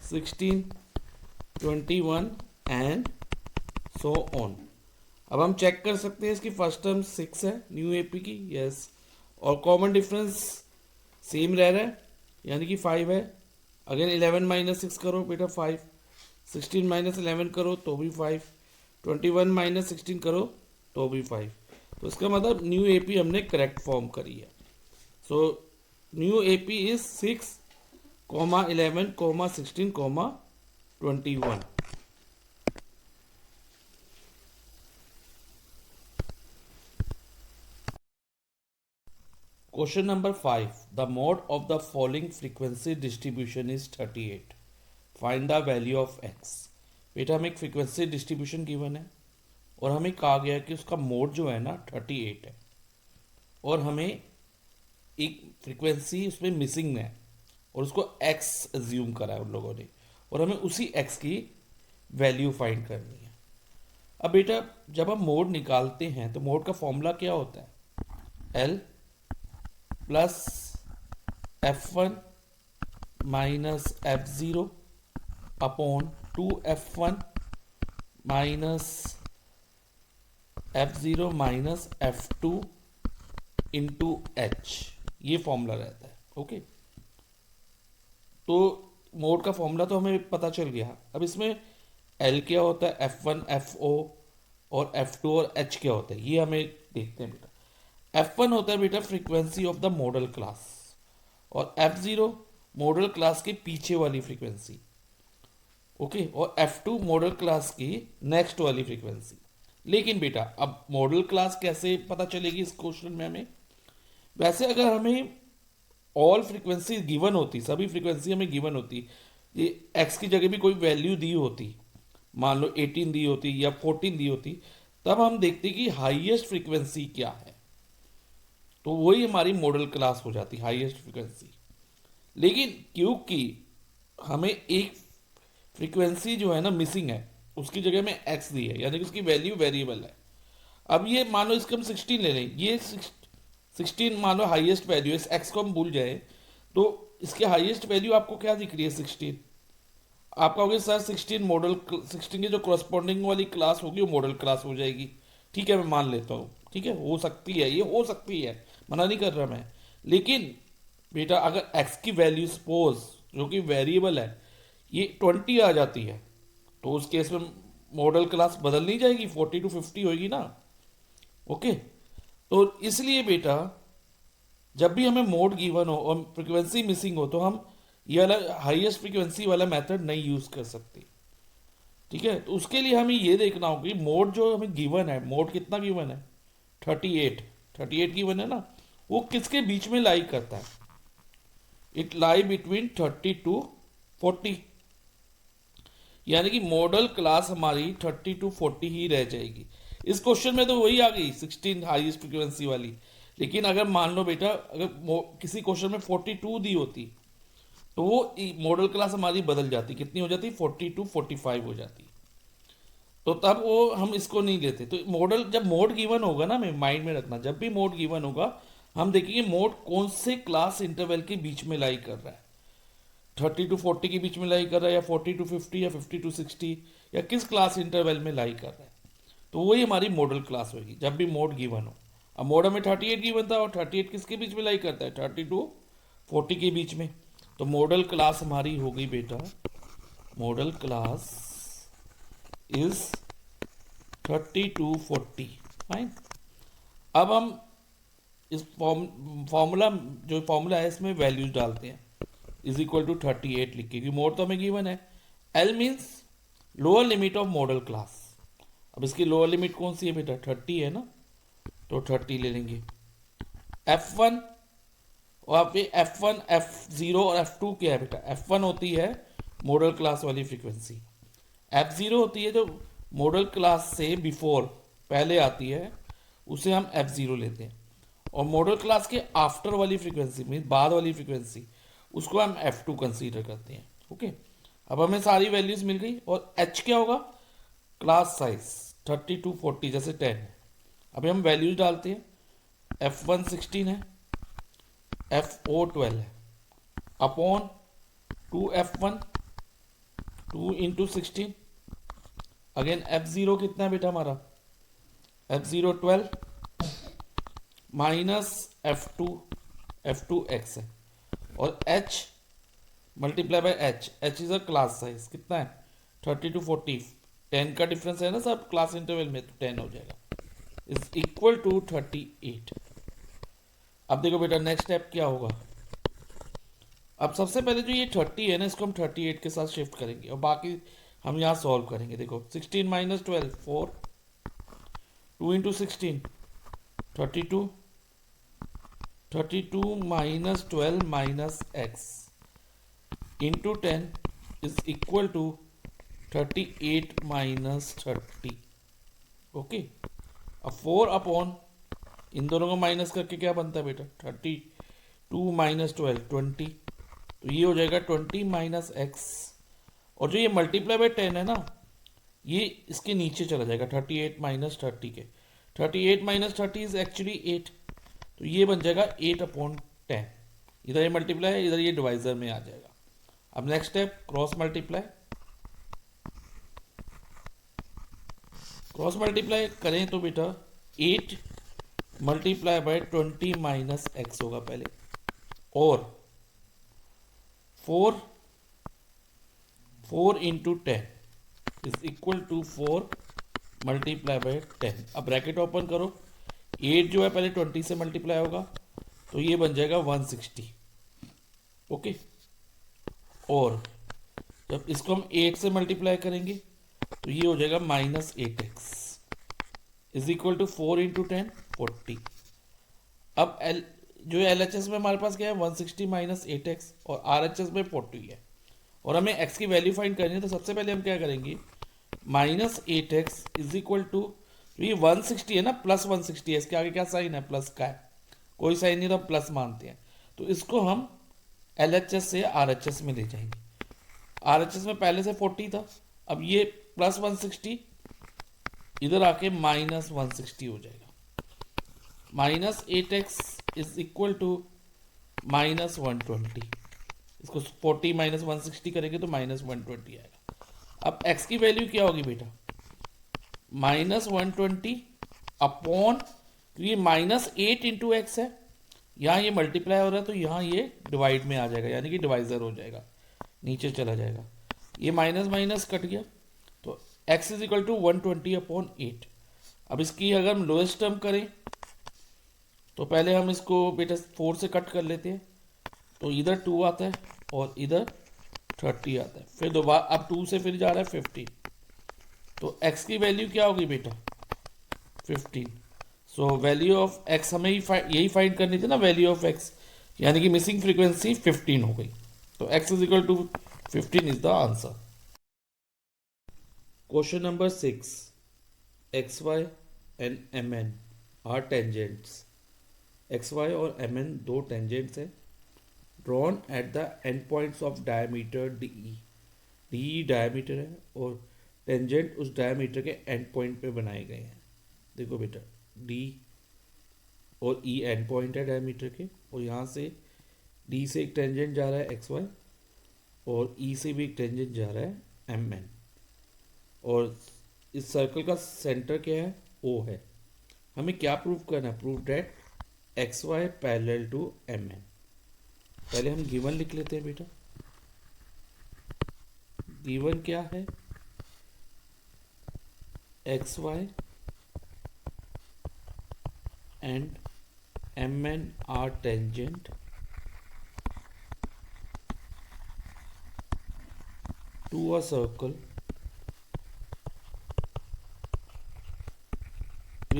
16, 21 एंड सो ऑन। अब हम चेक कर सकते हैं इसकी फर्स्ट टर्म 6 है न्यू एपी की, यस, और कॉमन डिफरेंस सेम रह रहा है यानी कि 5 है। अगेन 11 - 6 करो बेटा 5, 16 - 11 करो तो भी 5, 21 - 16 करो तो भी 5। तो इसका मतलब न्यू एपी हमने करेक्ट फॉर्म करी है। So new AP is 6, 11, 16, 21। Question number 5. The mode of the following frequency distribution is 38. Find the value of x. बेटा हमें एक फ्रीक्वेंसी डिस्ट्रीब्यूशन गिवन है और हमें कहा गया कि उसका मोड जो है ना 38 है, और हमें एक फ्रीक्वेंसी उसमें मिसिंग है और उसको x एज्यूम करा है उन लोगों ने, और हमें उसी x की वैल्यू फाइंड करनी है। अब बेटा जब हम मोड निकालते हैं तो मोड का फॉर्मूला क्या होता है, L plus F1 minus F0 upon 2F1 minus F0 minus F2 into H, ये फॉर्मूला रहता है। ओके, तो मोड का फॉर्मूला तो हमें पता चल गया। अब इसमें L क्या होता है, F1 FO और F2 और H क्या होता है ये हमें देखते हैं बेटा। F1 होता है बेटा frequency of the model class, और F0 मॉडल क्लास के पीछे वाली फ्रीक्वेंसी, ओके, और F2 मॉडल क्लास की नेक्स्ट वाली फ्रीक्वेंसी। लेकिन बेटा अब मॉडल क्लास कैसे पता चलेगी इस क्वेश्चन में हमें, वैसे अगर हमें ऑल फ्रीक्वेंसी गिवन होती, सभी फ्रीक्वेंसी हमें गिवन होती, ये एक्स की जगह भी कोई वैल्यू दी होती, मान लो 18 दी होती या 14 दी होती, तब हम देखते कि हाईएस्ट फ्रीक्वेंसी क्या है, तो वही हमारी मॉडल क्लास हो जाती हाईएस्ट फ्रीक्वेंसी। लेकिन क्योंकि हमें एक फ्रीक्वेंसी जो है ना मिसिंग है, उसकी जगह में एक्स दी है यानी कि उसकी वैल्यू वेरिएबल है। अब ये मान लो इसका हम 16 ले लें, ये 16 मान लो हाईएस्ट वैल्यू है, इस एक्स को हम भूल जाए तो इसकी हाईएस्ट वैल्यू आपको क्या दिख रही है, 16। आप कहोगे सर 16 मॉडल 16 की जो करस्पॉन्डिंग वाली क्लास होगी वो मॉडल क्लास हो जाएगी। ठीक है, मैं मान लेता हूँ, ठीक है, हो सकती है, ये हो सकती है, मना नहीं कर रहा मैं। लेकिन बेटा अगर x की वैल्यू सपोज जो कि वेरिएबल है ये 20 आ जाती है, तो उस केस में मॉडल क्लास बदल नहीं जाएगी, 40 to 50 होगी ना। ओके, तो इसलिए बेटा जब भी हमें मोड गिवन हो और फ्रीक्वेंसी मिसिंग हो तो हम ये वाला हाईएस्ट फ्रीक्वेंसी वाला मेथड नहीं यूज कर सकते। ठीक है, तो उसके लिए हमें ये देखना होगा कि मोड जो हमें गिवन है, मोड कितना गिवन है, 38, 38 गिवन है ना, वो किसके बीच में लाई करता है, इट लाई बिटवीन 30 to 40, यानी कि मॉडल क्लास हमारी 30 to 40 ही रह जाएगी। इस क्वेश्चन में तो वही आ गई 16 हाईएस्ट फ्रीक्वेंसी वाली, लेकिन अगर मान लो बेटा अगर किसी क्वेश्चन में 42 दी होती तो वो मॉडल क्लास हमारी बदल जाती, कितनी हो जाती, 40 to 45 हो जाती, तो तब वो हम इसको नहीं लेते। तो मॉडल जब मोड गिवन होगा ना, मैं माइंड में रखना, जब भी मोड गिवन होगा हम देखेंगे मोड कौन से क्लास इंटरवल के बीच में लाई कर रहा है, 30 to 40 के बीच में लाई कर रहा है या 40 to 50 या 50 to 60, या किस क्लास इंटरवल में लाई कर रहा है, तो वही हमारी मॉडल क्लास होगी जब भी मोड गिवन हो। अब मोड में 38 गिवन था और 38 किसके बीच में लाई करता है, 30 to 40 के बीच में, तो मॉडल क्लास हमारी हो गई बेटा, model class is 30 to 40। Fine, अब हम इस फॉर्मूला जो फॉर्मूला है इसमें वैल्यूज डालते हैं, इज इक्वल टू 38 लिख के, क्योंकि मोड तो हमें गिवन है। L means lower limit of model class. अब इसकी लोअर लिमिट कौन सी है बेटा, 30 है ना, तो 30 ले लेंगे। F1, और आप ये F1 F0 और F2 क्या है बेटा, F1 होती है मॉडल क्लास वाली फ्रीक्वेंसी, F0 होती है जो मॉडल क्लास से बिफोर पहले आती है, उसे हम F0 लेते हैं, और मॉडल क्लास के आफ्टर वाली फ्रीक्वेंसी मीन बाद वाली फ्रीक्वेंसी, उसको हम F2 कंसीडर करते हैं। ओके, अब हमें सारी वैल्यूज मिल गई, और H क्या होगा, क्लास साइज 30 to 40 जैसे 10 है। अभी हम वैल्यूज डालते हैं, F1 16 है, FO 12 है, upon 2F1, 2 into 16, again F0 कितना है बेटा हमारा, F0 12 minus F2, F2 x है, और H multiply by H is a class size, कितना है 30 to 40, 10 का डिफरेंस है ना सब क्लास इंटरवल में, तो 10 हो जाएगा, इज इक्वल टू 38। अब देखो बेटा नेक्स्ट स्टेप क्या होगा। अब सबसे पहले जो ये 30 है ना, इसको हम 38 के साथ शिफ्ट करेंगे, और बाकी हम यहाँ सॉल्व करेंगे। देखो 16 minus 12 4, 2 into 16 32, 32 minus 12 minus x into 10 is equal to 38 minus 30। Okay, अब 4 अपॉन इन दोनों को माइनस करके क्या बनता है बेटा, 32 माइनस 12 20, तो ये हो जाएगा 20 माइनस एक्स, और जो ये मल्टीप्लाई बाय 10 है ना, ये इसके नीचे चला जाएगा 38 माइनस 30 के, 38 माइनस 30 इज एक्चुअली 8, तो ये बन जाएगा 8 अपॉन 10, इधर ये मल्टीप्लाई है, इधर ये डिवाइजर में आ जाएगा। अब next step cross multiply, cross multiply करें तो बेटा 8 मल्टीप्लाई बाय 20 माइनस एक्स होगा पहले, और 4 into 10 is equal to 4 multiply by 10। अब ब्रैकेट ओपन करो, 8 जो है पहले 20 से मल्टीप्लाई होगा, तो ये बन जाएगा 160। ओके, और जब इसको हम 8 से मल्टीप्लाई करेंगे तो ये हो जाएगा minus 8x is equal to 4 into 10 40। अब एल जो एल एच एस में हमारे पास क्या है 160 माइनस 8x, और आर एच एस में 40 है, और हमें x की वैल्यू फाइंड करनी है, तो सबसे पहले हम क्या करेंगे, minus 8x is equal to, ये 160 है ना, प्लस 160 है, इसके आगे क्या साइन है, प्लस का है, कोई साइन नहीं तो प्लस मानते हैं, तो इसको हम एल एच एस से आर एच एस में ले जाएंगे। आर एच एस में पहले से 40 था, अब ये प्लस 160 इधर आके माइनस 160 हो जाएगा, minus 8x is equal to minus 120, इसको 40 माइनस 160 करेंगे तो माइनस 120 आएगा। अब x की वैल्यू क्या होगी बेटा, माइनस 120 अपॉन, तो ये माइनस 8 इंटू एक्स है, यहाँ ये मल्टीप्लाई हो रहा है तो यहाँ ये डिवाइड में आ जाएगा, यानी कि डिवाइजर हो जाएगा, नीचे चला जाएगा, ये माइनस माइनस कट गया, तो x is equal to 120 upon 8। अब इसकी अगर हम लोएस्ट टर्म करें तो पहले हम इसको बेटा 4 से कट कर लेते हैं, तो इधर 2 आता है और इधर 30 आता है, फिर दोबारा अब 2 से फिर जा रहा है 15, तो x की वैल्यू क्या होगी बेटा 15। सो वैल्यू ऑफ x हमें यही फाइंड करनी थी ना, वैल्यू ऑफ x, यानी कि मिसिंग फ्रीक्वेंसी 15 हो गई, तो x is equal to 15 is the answer. Question number 6, xy and mn are tangents, xy और mn दो टेंजेंट्स हैं, drawn at the end points of diameter D diameter है, और टेंजेंट उस डायमीटर के एंड पॉइंट पे बनाए गए हैं। देखो बेटा डी और ई एंड पॉइंट है डायमीटर के, और यहाँ से डी से एक टेंजेंट जा रहा है एक्स वाई, और ई से भी एक टेंजेंट जा रहा है एम एन, और इस सर्कल का सेंटर क्या है, ओ है। हमें क्या प्रूव करना है, prove that X Y parallel to M N. पहले हम गिवन लिख लेते हैं बेटा, गिवन क्या है, X Y and M N are tangent to a circle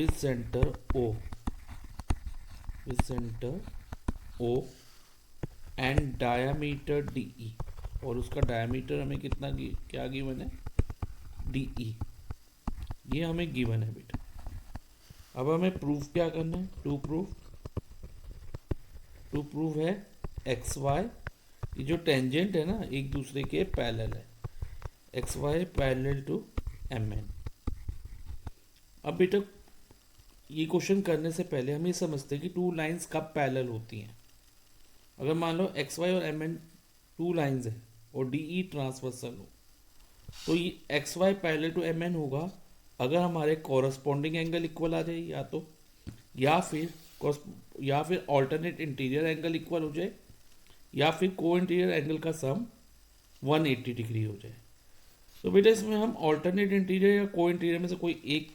with centre O, with centre O and diameter D E, और उसका डायामीटर हमें कितना क्या गिवन है, डी ई, ये हमें गिवन है बेटा। अब हमें प्रूफ क्या करना है, टू प्रूफ है एक्स वाई, ये जो टेंजेंट है ना एक दूसरे के पैरेलल है, X Y parallel to M N. अब बेटा ये क्वेश्चन करने से पहले हम ये समझते हैं कि टू लाइंस कब पैरेलल होती हैं। अगर मान लो एक्स वाई और एम एन टू लाइंस है और डी ई ट्रांसवर्सल हो, तो ये X Y parallel to M N होगा अगर हमारे कॉरस्पॉन्डिंग एंगल इक्वल आ जाए, या फिर ऑल्टरनेट इंटीरियर एंगल इक्वल हो जाए, या फिर को इंटीरियर एंगल का सम 180 डिग्री हो जाए। तो बेटा इसमें हम ऑल्टरनेट इंटीरियर या को इंटीरियर में से कोई एक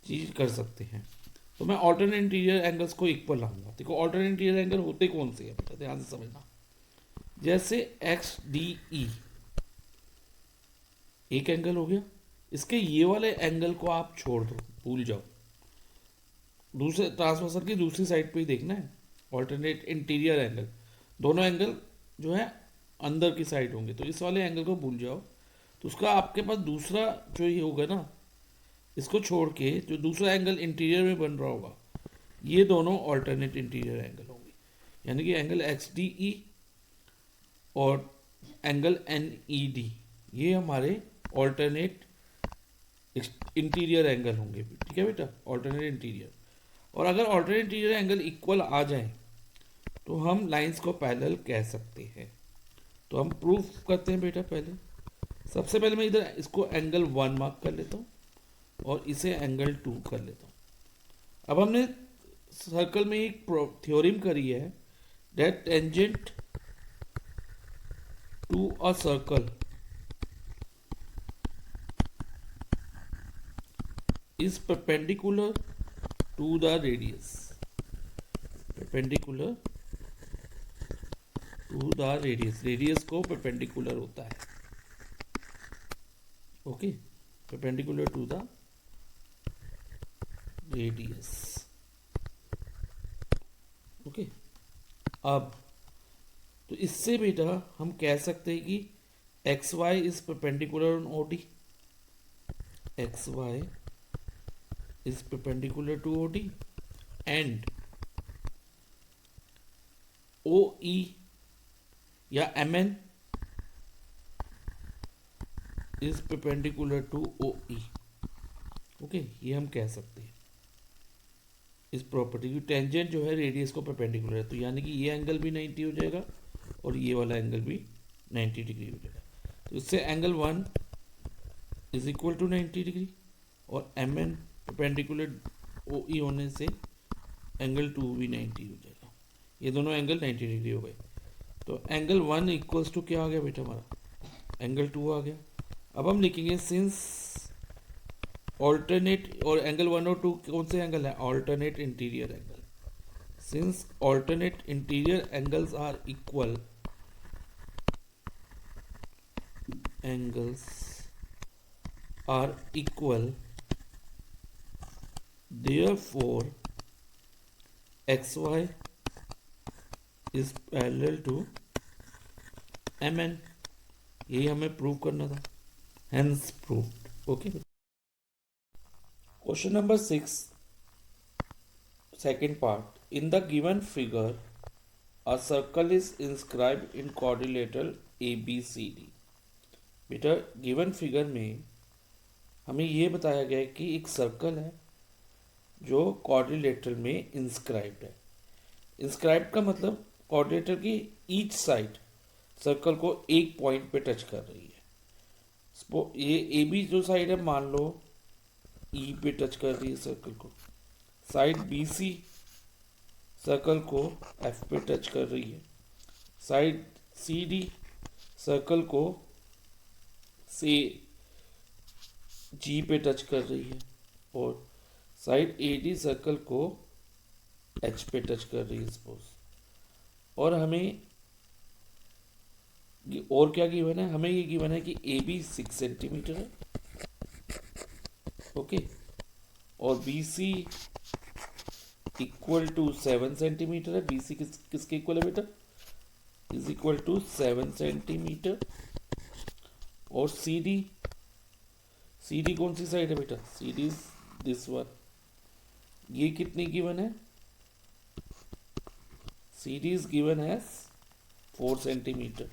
चीज कर सकते हैं। तो मैं ऑल्टरनेट इंटीरियर एंगल्स को इक्वल लाऊंगा। देखो ऑल्टरनेट इंटीरियर एंगल होते कौन से हैं बेटा, ध्यान से समझना। जैसे एक्स डी ई एक एंगल हो गया, इसके ये वाले एंगल को आप छोड़ दो, भूल जाओ, दूसरे ट्रांसवर्सल की दूसरी साइड पे ही देखना है ऑल्टरनेट इंटीरियर एंगल। दोनों एंगल जो है अंदर की साइड होंगे, तो इस वाले एंगल को भूल जाओ। तो उसका आपके पास दूसरा जो ये होगा ना, इसको छोड़ के जो दूसरा एंगल इंटीरियर में बन रहा होगा, ये दोनों ऑल्टरनेट इंटीरियर एंगल होंगे। यानी कि एंगल एक्स डी ई और एंगल एन ई डी, ये हमारे ऑल्टरनेट इंटीरियर एंगल होंगे। ठीक है बेटा, ऑल्टरनेट इंटीरियर। और अगर ऑल्टरनेट इंटीरियर एंगल इक्वल आ जाए तो हम लाइंस को पैरेलल कह सकते हैं। तो हम प्रूफ करते हैं बेटा। पहले सबसे पहले मैं इधर इसको एंगल 1 मार्क कर लेता हूँ और इसे एंगल 2 कर लेता हूँ। अब हमने सर्कल में एक थ्योरम करी है, that tangent to a circle is perpendicular to the radius, perpendicular to the radius, radius को perpendicular होता है। Okay, perpendicular to the radius। Okay, अब तो इससे बेटा हम कह सकते हैं कि X Y is perpendicular on O D, X Y is perpendicular to OD and OE या MN is perpendicular to OE। Okay, ये हम कह सकते हैं इस प्रॉपर्टी की। टेंजेंट जो है रेडियस को परपेंडिकुलर है, तो यानी कि ये एंगल भी 90 हो जाएगा और ये वाला एंगल भी 90 डिग्री हो जाएगा। तो इससे angle 1 is equal to 90 degree और MN परपेंडिकुलर OE होने से एंगल 2 भी 90 हो जाएगा। ये दोनों एंगल 90 डिग्री हो गए। तो एंगल 1 इक्वल्स टू क्या आ गया बेटा, हमारा एंगल 2 आ गया। अब हम लिखेंगे सिंस ऑल्टरनेट, और एंगल 1 और 2 कौन से एंगल है, alternate interior angle. Since alternate interior angles are equal, angles are equal, therefore xy is parallel to mn। यही हमें प्रूव करना था, hence proved। Okay, question number 6, second part. In the given figure a circle is inscribed in quadrilateral ABCD। बेटा given figure में हमें ये बताया गया है कि एक सर्कल है जो क्वाड्रिलेटरल में इंस्क्राइब्ड है। इंस्क्राइब्ड का मतलब क्वाड्रिलेटरल की ईच साइड सर्कल को एक पॉइंट पे टच कर रही है। ये ए बी जो साइड है, मान लो ई पे टच कर रही है सर्कल को, साइड बी सी सर्कल को एफ पे टच कर रही है, साइड सी डी सर्कल को से जी पे टच कर रही है, और साइड AD सर्कल को H पे टच कर रही है सपोज। और हमें और क्या गिवन है, हमें ये गिवन है कि AB 6 सेंटीमीटर है। ओके, और B C equal to 7 centimetre है। बी सी किसके इक्वल है बेटा? Is equal to 7 centimetre. और सी डी कौन सी साइड है बेटा? C D is this one. ये कितनी गिवन है? C D is given as 4 centimetre.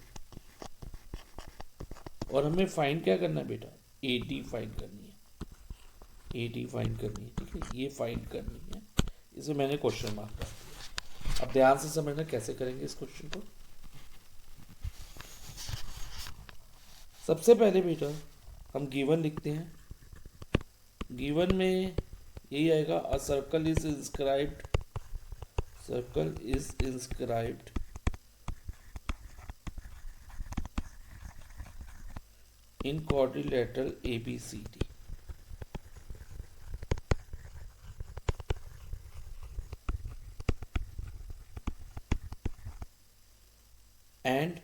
और हमें फाइंड क्या करना है बेटा? ए डी फाइंड करनी है। ए डी फाइंड करनी है, ठीक है, ये फाइंड करनी है। इसे मैंने क्वेश्चन मार्क कर दिया। अब ध्यान से समझना कैसे करेंगे इस क्वेश्चन को। सबसे पहले बेटा हम गिवन लिखते हैं। गिवन में यही आएगा, a circle is inscribed, circle is inscribed in quadrilateral ABCD, and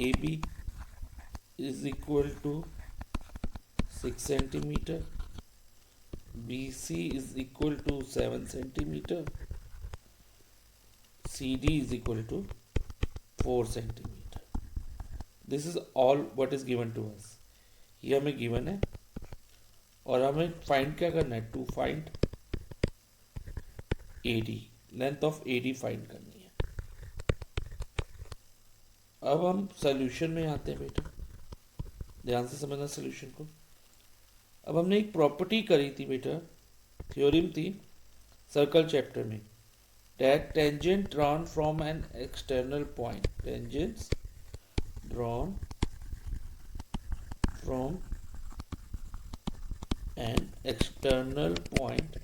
AB is equal to 6 centimeter, BC is equal to 7 centimeter, CD is equal to 4 centimeter. This is all what is given to us. ये हमें given है और हमें find क्या करना है? To find AD, length of AD find करनी है। अब हम सॉल्यूशन में आते हैं बेटा, ध्यान से समझना सॉल्यूशन को। अब हमने एक प्रॉपर्टी करी थी बेटा, थ्योरम थी सर्कल चैप्टर में, that tangent drawn from an external point, tangents drawn from an external point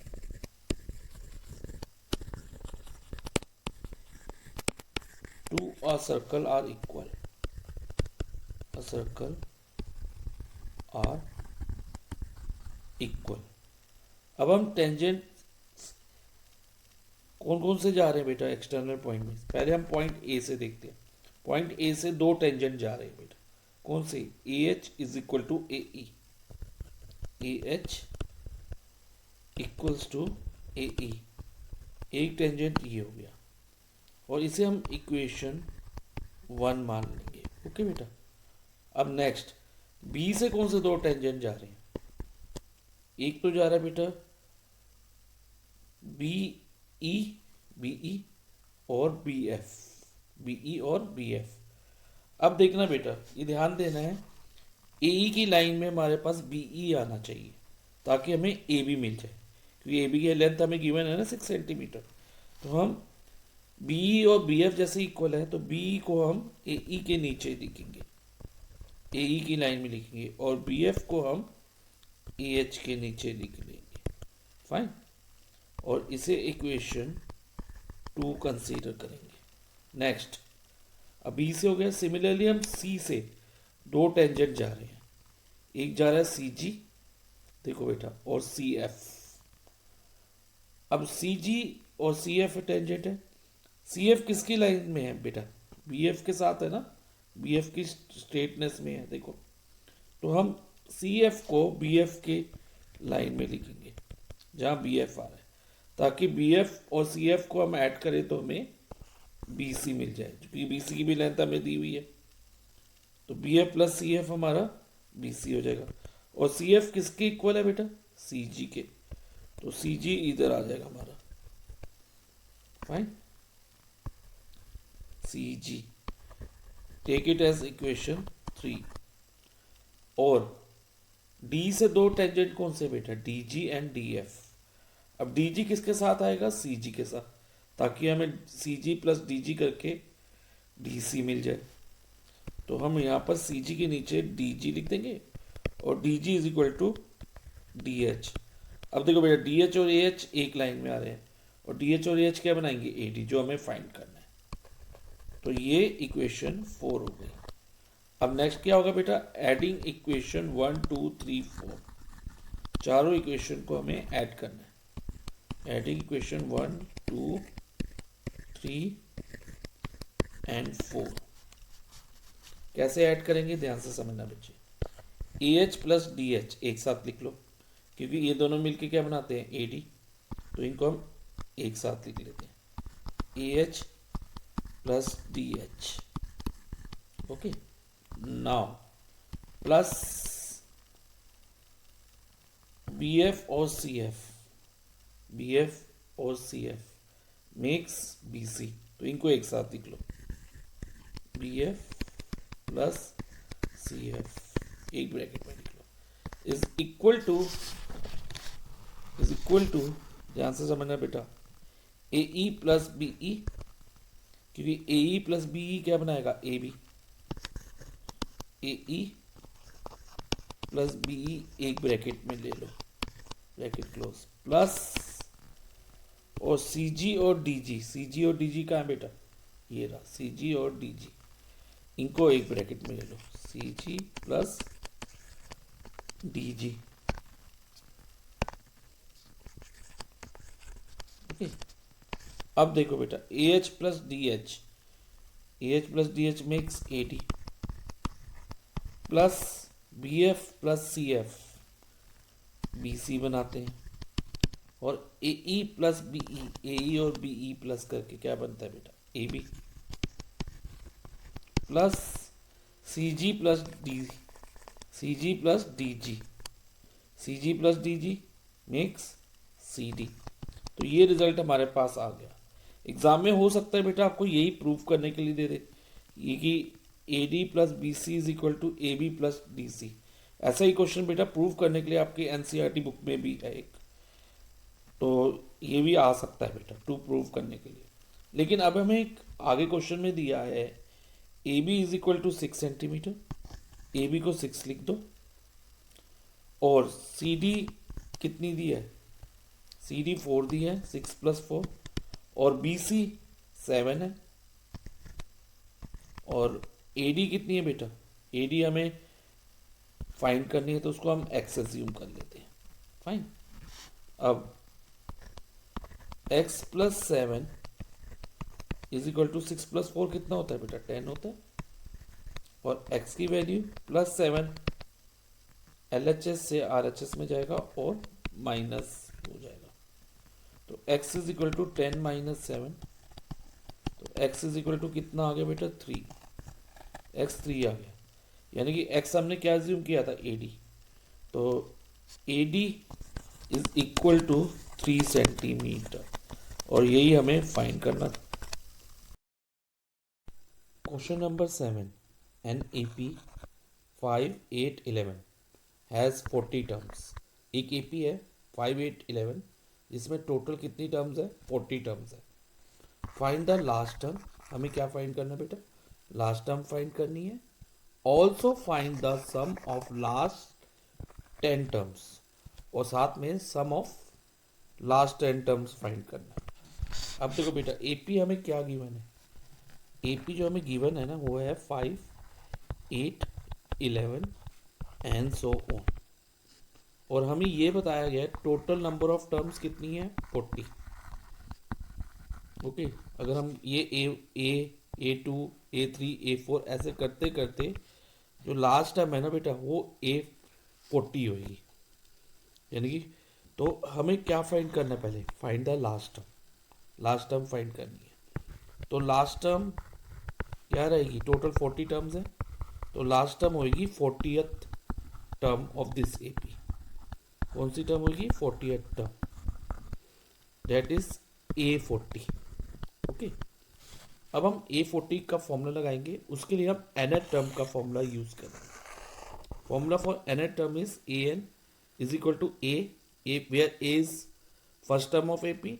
to a circle are equal. A circle are equal. अब हम टेंजेंट कौन कौन से जा रहे हैं बेटा एक्सटर्नल पॉइंट में? पहले हम पॉइंट ए से देखते हैं। पॉइंट ए से दो टेंजेंट जा रहे हैं बेटा, कौन से? A H is equal to A E, A H equals to A E. एक टेंजेंट ये हो गया और इसे हम इक्वेशन 1 मान लेंगे। ओके बेटा। अब नेक्स्ट बी से कौन से दो टेंजेंट जा रहे हैं? एक तो जा रहा है बेटा बी ई और बी एफ, बीई और बी एफ। अब देखना बेटा, ये ध्यान देना है, ए की लाइन में हमारे पास बीई आना चाहिए ताकि हमें ए बी मिल जाए, क्योंकि ए बी की लेंथ हमें गिवन है ना 6 सेंटीमीटर। तो हम बीई और बी एफ जैसे इक्वल है तो बी को हम ए के नीचे लिखेंगे, ए की लाइन में लिखेंगे, और बी एफ को हम ए एच के नीचे लिख लेंगे। फाइन। और इसे इक्वेशन 2 कंसीडर करेंगे। नेक्स्ट, अब बी से हो गया। सिमिलरली हम सी से दो टेंजेंट जा रहे हैं, एक जा रहा है सी जी, देखो बेटा, और सी एफ। अब सी जी और सी एफ टेंजेंट है। सी एफ किसकी लाइन में है बेटा? बी एफ के साथ है ना, बी एफ की स्ट्रेटनेस में है, देखो। तो हम सी एफ को बी एफ के लाइन में लिखेंगे जहाँ बी एफ आ रहा है, ताकि बी एफ और सी एफ को हम ऐड करें तो हमें बी सी मिल जाए, क्योंकि बी सी की भी लेंथ हमें दी हुई है। तो B F plus C F हमारा बी सी हो जाएगा। और सी एफ किसके इक्वल है बेटा? सी जी के। तो सी जी इधर आ जाएगा हमारा। Fine. C G, take it as equation 3। और डी से दो टेंजेंट कौन से बेटा? D G and D F. अब डी जी किसके साथ आएगा? सी जी के साथ, ताकि हमें सी जी प्लस डी जी करके डी सी मिल जाए। तो हम यहाँ पर सी जी के नीचे डी जी लिख देंगे और D G is equal to D H. अब देखो बेटा, डी एच और ए एच एक लाइन में आ रहे हैं, और डी एच और ए एच क्या बनाएंगे? ए डी, जो हमें फाइंड करना है। तो ये इक्वेशन 4 हो गई। अब नेक्स्ट क्या होगा बेटा? एडिंग इक्वेशन 1 2 3 4, चारों इक्वेशन को हमें ऐड करना है। Adding equation 1 2 3 and 4। कैसे ऐड करेंगे ध्यान से समझना बच्चे। ए एच प्लस डी एच एक साथ लिख लो, क्योंकि ये दोनों मिलके क्या बनाते हैं, ए डी, तो इनको हम एक साथ लिख लेते हैं, A H plus D H. Okay, now plus B F और सी एफ, बी एफ और C F makes B C, तो इनको एक साथ लिख लो, B F plus C F एक ब्रैकेट में लिख लो, इज इक्वल टू, ध्यान से समझना बेटा, ए ई प्लस बी ई, क्योंकि ए ई प्लस बी ई क्या बनाएगा, A B, A E plus B E एक ब्रैकेट में ले लो, ब्रैकेट क्लोज, प्लस और सी जी और डी जी, सी जी और डी जी कहाँ है बेटा, ये रहा सी जी और डी जी, इनको एक ब्रैकेट में ले लो, C G plus D G. Okay, अब देखो बेटा, A H plus D H, A H plus D H makes A D, plus B F plus C F B C बनाते हैं, और ए ई प्लस बी ई, ए ई और बी ई प्लस करके क्या बनता है बेटा, A B, plus C G plus D, C G plus D G, C G plus D G makes C D. तो ये रिजल्ट हमारे पास आ गया। एग्जाम में हो सकता है बेटा आपको यही प्रूव करने के लिए दे दे, ये कि A D plus B C is equal to A B plus D C, ऐसा ही क्वेश्चन बेटा प्रूव करने के लिए आपकी एनसीईआरटी बुक में भी है एक, तो ये भी आ सकता है बेटा टू प्रूव करने के लिए। लेकिन अब हमें एक आगे क्वेश्चन में दिया है, A B is equal to 6 centimetre, A B को 6 लिख दो, और सी डी कितनी दी है, सी डी 4 दी है, 6 प्लस 4, और बी सी 7 है, और ए डी कितनी है बेटा, ए डी हमें फाइंड करनी है तो उसको हम एक्स एज्यूम कर लेते हैं, फाइन। अब x plus 7 is equal to 6 plus 4 कितना होता है बेटा, 10 होता है, और x की वैल्यू प्लस 7 LHS से RHS में जाएगा और माइनस हो जाएगा, तो x is equal to 10 minus 7, तो x इज इक्वल टू कितना आ गया बेटा, 3, x 3 आ गया, यानी कि x हमने क्या एज्यूम किया था, AD, तो AD is equal to 3 centimetre, और यही हमें फाइंड करना था। Question number 7, an A P 5, 8, 11 has 40 terms, एक ए पी है 5, 8, 11 जिसमें टोटल कितनी टर्म्स है, 40 टर्म्स है। फाइंड द लास्ट टर्म, हमें क्या फाइंड करना है बेटा, लास्ट टर्म फाइंड करनी है, also find the sum of last 10 terms, और साथ में sum of last 10 terms find करना है। अब देखो बेटा, एपी हमें क्या गिवन है, एपी जो हमें गिवन है ना वो है 5, 8, 11 एंड सो ऑन, और हमें ये बताया गया है टोटल नंबर ऑफ टर्म्स कितनी है, 40। ओके, अगर हम ये A2, A3, A4 ऐसे करते करते जो लास्ट टर्म है ना बेटा वो A40 होगी, यानी कि, तो हमें क्या फाइंड करना है, पहले find the last term, last term find करनी है, तो लास्ट टर्म क्या रहेगी, टोटल 40 टर्म्स है, तो लास्ट टर्म होगी 40th term of this AP, कौन सी टर्म होगी, 40th term, that is A40। Okay, अब हम A40 का फॉर्मूला लगाएंगे, उसके लिए हम nth टर्म का फॉर्मूला यूज करेंगे। Formula for nth term is an is equal to a where a is first term of AP,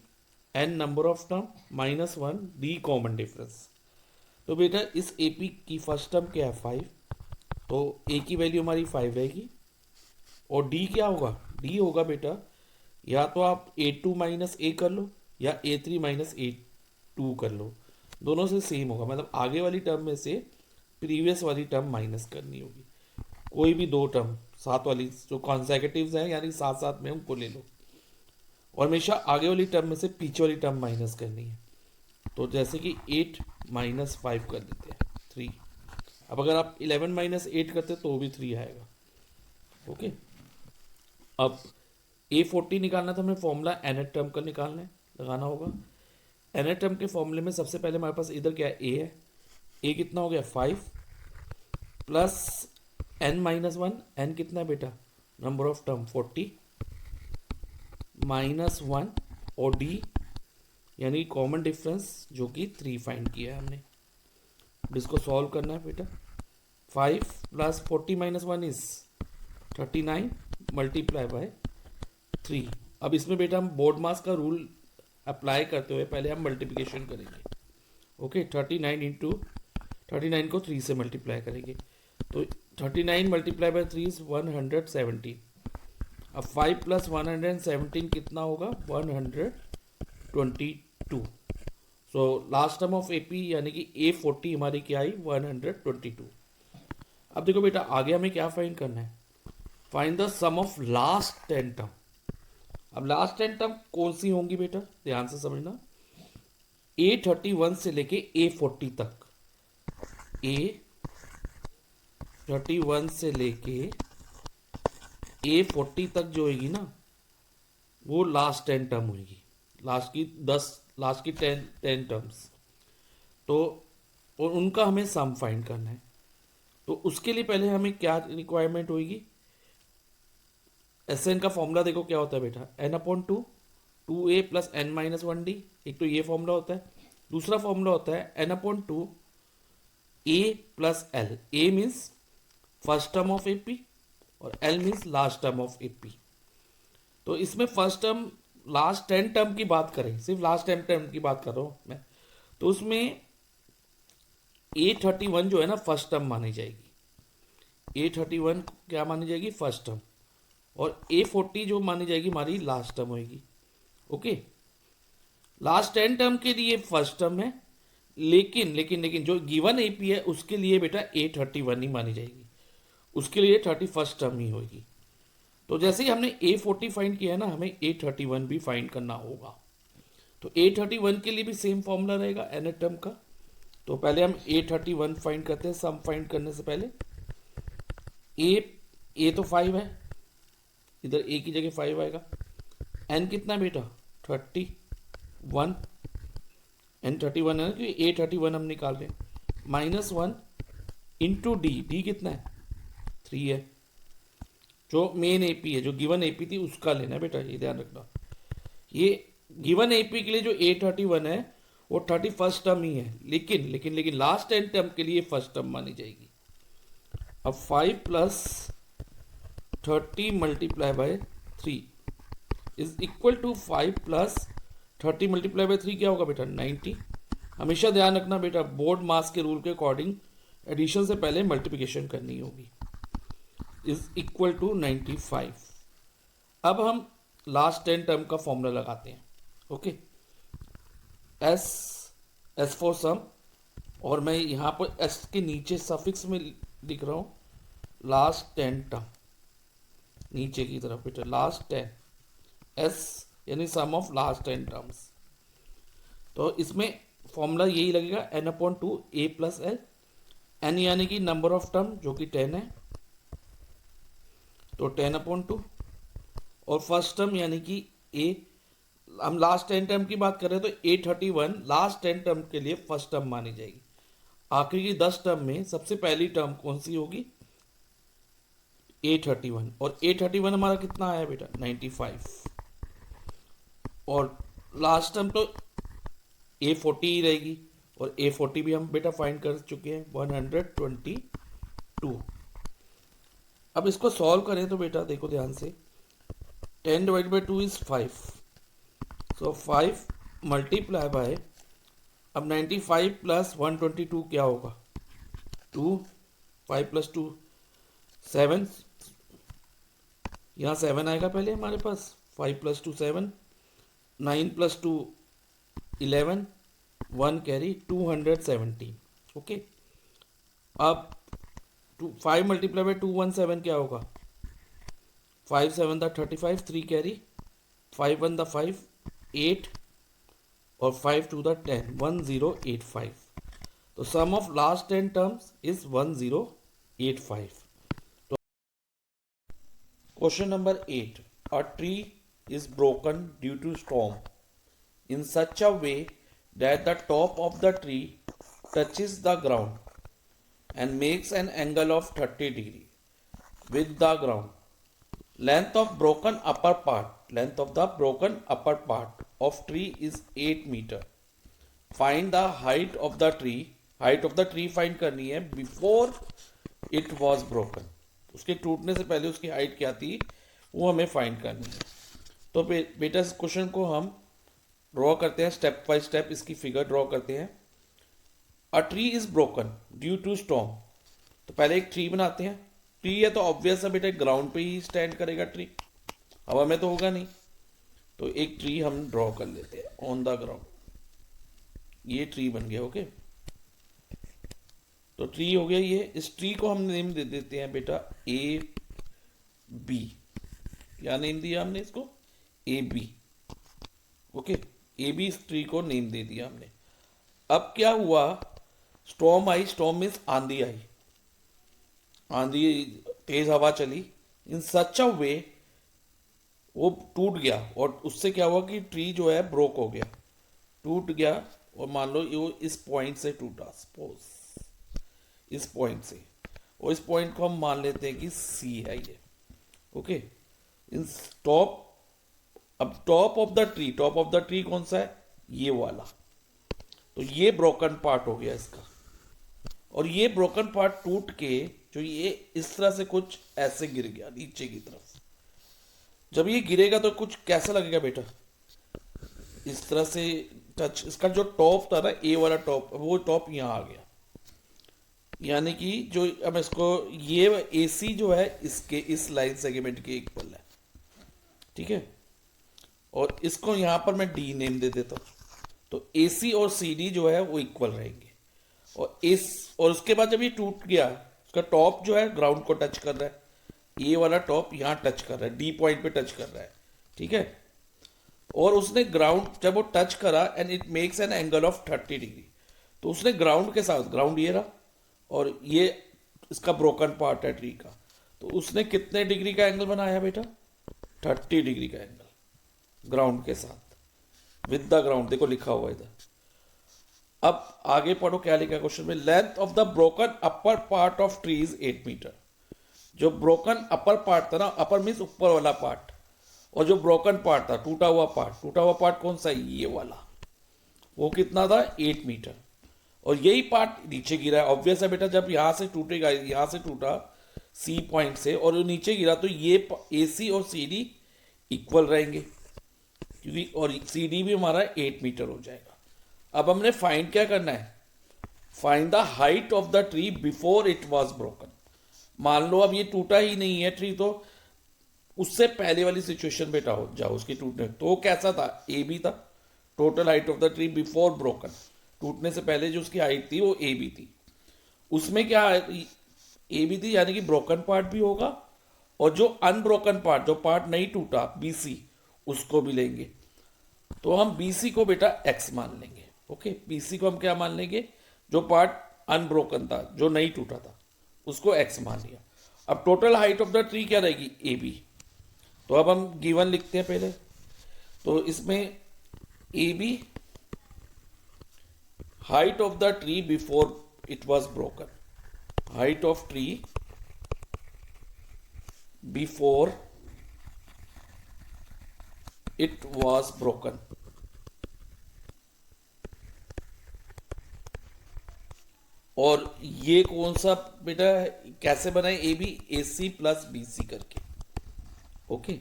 n number of term minus 1 d common difference। तो बेटा इस AP की फर्स्ट टर्म क्या है, 5, तो a की value हमारी 5 रहेगी, और d क्या होगा, d होगा बेटा, या तो आप A2 माइनस a कर लो या A3 माइनस A2 कर लो, दोनों से सेम होगा, मतलब आगे वाली टर्म में से प्रीवियस वाली टर्म माइनस करनी होगी, कोई भी दो टर्म साथ वाली जो कॉन्सेक्यूटिव्स हैं यानी साथ साथ में उनको ले लो, और हमेशा आगे वाली टर्म में से पीछे वाली टर्म माइनस करनी है, तो जैसे कि 8 माइनस 5 कर देते हैं 3, अब अगर आप 11 माइनस 8 करते तो भी 3 आएगा। ओके, अब A40 निकालना तो हमें फॉर्मूला nth टर्म का निकालना है, लगाना होगा। nth टर्म के फॉर्मूले में सबसे पहले हमारे पास इधर क्या है, a है। a कितना हो गया 5 प्लस n-1, n कितना है बेटा, नंबर ऑफ टर्म 40 -1 और d यानी कॉमन डिफरेंस जो कि 3 फाइंड किया है हमने। अब इसको सॉल्व करना है बेटा। 5 प्लस 40 -1 इज 39 मल्टीप्लाई बाय 3। अब इसमें बेटा हम बोर्ड मास का रूल अप्लाई करते हुए पहले हम मल्टीप्लिकेशन करेंगे। ओके 39 इंटू 39 को 3 से मल्टीप्लाई करेंगे तो 39 मल्टीप्लाई बाय 3 इज 117। अब 5 प्लस 117 कितना होगा 122। So last term of AP यानी कि A40 हमारी क्या आई 122। अब देखो बेटा आगे हमें क्या फाइंड करना है, find the sum of last 10 term. अब लास्ट 10 टर्म कौन सी होंगी बेटा, ध्यान से समझना। A31 से लेके A40 तक, A31 से लेके A40 तक जो होगी ना वो लास्ट 10 टर्म होगी, लास्ट की 10 टर्म्स। तो और उनका हमें सम फाइंड करना है। तो उसके लिए पहले हमें क्या रिक्वायरमेंट होगी, Sn का फॉर्मूला देखो क्या होता है बेटा, n/2 2a प्लस n-1d। एक तो ये फॉर्मूला होता है, दूसरा फॉर्मूला होता है n/2 a plus l। a means first term of AP और l means last term of AP। तो इसमें फर्स्ट टर्म लास्ट 10 टर्म की बात करें, सिर्फ लास्ट 10 टर्म की बात कर रहा हूँ मैं, तो उसमें A31 जो है ना फर्स्ट टर्म मानी जाएगी। A31 क्या मानी जाएगी, फर्स्ट टर्म। और A40 जो मानी जाएगी हमारी लास्ट टर्म होगी। ओके लास्ट 10 टर्म के लिए फर्स्ट टर्म है, लेकिन लेकिन लेकिन जो गिवन AP है उसके लिए बेटा A31 ही मानी जाएगी, उसके लिए 31st टर्म ही होगी। तो जैसे ही हमने A40 फाइंड किया है ना, हमें A31 भी फाइंड करना होगा। तो A31 के लिए भी सेम फॉर्मूला रहेगा nth टर्म का। तो पहले हम A31 फाइंड करते हैं, सम फाइंड करने से पहले। A तो 5 है, इधर A की जगह 5 आएगा। n कितना बेटा 31, n 31 है ना, क्योंकि A31 हम निकाल रहे हैं। -1 इंटू डी कितना है 3 है। जो मेन AP है, जो गिवन AP थी उसका लेना है बेटा, ये ध्यान रखना। ये गिवन AP के लिए जो A31 है वो 31st टर्म ही है, लेकिन लेकिन लेकिन लास्ट 10 टर्म के लिए फर्स्ट टर्म मानी जाएगी। अब 5 plus 30 multiply by 3 is equal to 5 plus 30 multiply by 3 क्या होगा बेटा 90। हमेशा ध्यान रखना बेटा, बोर्ड मास के रूल के अकॉर्डिंग एडिशन से पहले मल्टीप्लिकेशन करनी होगी। Is equal to 95। अब हम लास्ट 10 टर्म का फॉर्मूला लगाते हैं। ओके एस फॉर सम, और मैं यहाँ पर एस के नीचे सफिक्स में लिख रहा हूँ लास्ट 10 टर्म, नीचे की तरफ बेटा लास्ट 10, एस यानी सम ऑफ लास्ट 10 टर्म्स। तो इसमें फॉर्मूला यही लगेगा n/2 a plus l, n यानी कि नंबर ऑफ टर्म जो कि 10 है, तो 10/2, और फर्स्ट टर्म यानी कि a, हम लास्ट 10 टर्म की बात कर रहे हैं तो A31 लास्ट 10 टर्म के लिए फर्स्ट टर्म मानी जाएगी। आखिरी की 10 टर्म में सबसे पहली टर्म कौन सी होगी A31, और A31 हमारा कितना आया बेटा 95, और लास्ट टर्म तो A40 ही रहेगी, और A40 भी हम बेटा फाइंड कर चुके हैं 122। अब इसको सॉल्व करें तो बेटा देखो ध्यान से, 10 divide by 2 is 5, so 5 multiply by, अब 95 प्लस 122 क्या होगा 2, 5 प्लस 2 7, यहाँ 7 आएगा पहले हमारे पास, 5 प्लस 2 7, 9 प्लस 2 11, 1 कैरी 217। ओके अब 5 मल्टीप्लाई बाय 217 क्या होगा 5 7 द 35, 3 कैरी 5 1 द 5 8, और 5 2 द 10 1085। तो सम ऑफ लास्ट 10 टर्म्स इज 1085। तो question number 8, a tree is broken due to storm in such a way that the top of the tree touches the ground and makes an angle of 30 degree with the ground. Length of the broken upper part of tree is 8 meter. Find the height of the tree find करनी है before it was broken. उसके टूटने से पहले उसकी height क्या थी वो हमें फाइंड करनी है. तो बेटा इस क्वेश्चन को हम ड्रॉ करते हैं स्टेप बाय स्टेप. इसकी फिगर ड्रॉ करते हैं. A tree is broken due to storm. तो पहले एक ट्री बनाते हैं. ट्री है तो ऑब्वियस है बेटा ग्राउंड पे ही स्टैंड करेगा ट्री, हवा में तो होगा नहीं. तो एक ट्री हम ड्रॉ कर लेते हैं ऑन द ग्राउंड. ये ट्री बन गया. ओके, तो ट्री हो गया ये. इस ट्री को हम नेम दे देते हैं बेटा ए बी. क्या नेम दिया हमने इसको? A B. Okay, A B इस ट्री को नेम दे दिया हमने. अब क्या हुआ, स्टॉर्म आई. स्टॉर्म मीन्स आंधी आई. आंधी, तेज हवा चली. इन सच अ वे वो टूट गया और उससे क्या हुआ कि ट्री जो है ब्रोक हो गया, टूट गया. और मान लो वो इस पॉइंट से टूटा, सपोज इस पॉइंट से, और इस पॉइंट को हम मान लेते हैं कि सी है ये. ओके, इन टॉप, अब टॉप ऑफ द ट्री कौन सा है? ये वाला. तो ये ब्रोकन पार्ट हो गया इसका. और ये ब्रोकन पार्ट टूट के जो ये इस तरह से कुछ ऐसे गिर गया नीचे की तरफ. जब ये गिरेगा तो कुछ कैसा लगेगा बेटा? इस तरह से टच. इसका जो टॉप था ना, ए वाला टॉप, वो टॉप यहां आ गया. यानी कि जो अब इसको, ये ए सी जो है इसके इस लाइन सेगमेंट के इक्वल है. ठीक है, और इसको यहां पर मैं डी नेम दे देता हूं. तो ए सी और सी डी जो है वो इक्वल रहेंगे. और उसके बाद जब ये टूट गया, उसका टॉप जो है ग्राउंड को टच कर रहा है. ये वाला टॉप यहां टच कर रहा है, डी पॉइंट पे टच कर रहा है. ठीक है, और उसने ग्राउंड जब वो टच करा and it makes an angle of 30 degree. तो उसने ग्राउंड के साथ, ग्राउंड ये रहा और ये इसका ब्रोकन पार्ट है ट्री का, तो उसने कितने डिग्री का एंगल बनाया बेटा? 30 डिग्री का एंगल ग्राउंड के साथ, विद द ग्राउंड. देखो लिखा हुआ इधर. अब आगे पढ़ो क्या लिखा क्वेश्चन में. Length of the broken upper part of tree is 8 metre. जो ब्रोकन अपर पार्ट था ना, अपर मीन्स ऊपर वाला पार्ट, और जो ब्रोकन पार्ट था, टूटा हुआ पार्ट कौन सा है? ये वाला. वो कितना था? 8 मीटर. और यही पार्ट नीचे गिरा है. ऑब्वियस है बेटा, जब यहां से टूटेगा, यहां से टूटा सी पॉइंट से और वो नीचे गिरा, तो ये ए सी और सी डी इक्वल रहेंगे, क्योंकि और सी डी भी हमारा 8 मीटर हो जाएगा. अब हमने फाइंड क्या करना है? Find the height of the tree before it was broken. मान लो अब ये टूटा ही नहीं है ट्री, तो उससे पहले वाली सिचुएशन बेटा हो जाओ उसकी टूटने. तो वो कैसा था? ए बी था. Total height of the tree before broken, टूटने से पहले जो उसकी हाइट थी वो ए बी थी. उसमें क्या ए बी थी, यानी कि ब्रोकन पार्ट भी होगा, और जो अनब्रोकन पार्ट, जो पार्ट नहीं टूटा, बी सी, उसको भी लेंगे. तो हम बी सी को बेटा एक्स मान लेंगे. ओके, बी सी को हम क्या मान लेंगे? जो पार्ट अनब्रोकन था, जो नहीं टूटा था, उसको एक्स मान लिया. अब total height of the tree क्या रहेगी? A B. तो अब हम गिवन लिखते हैं पहले. तो इसमें A B, height of the tree before it was broken. Height of tree before it was broken. और ये कौन सा बेटा कैसे बनाए? A B, A C plus B C करके. ओके,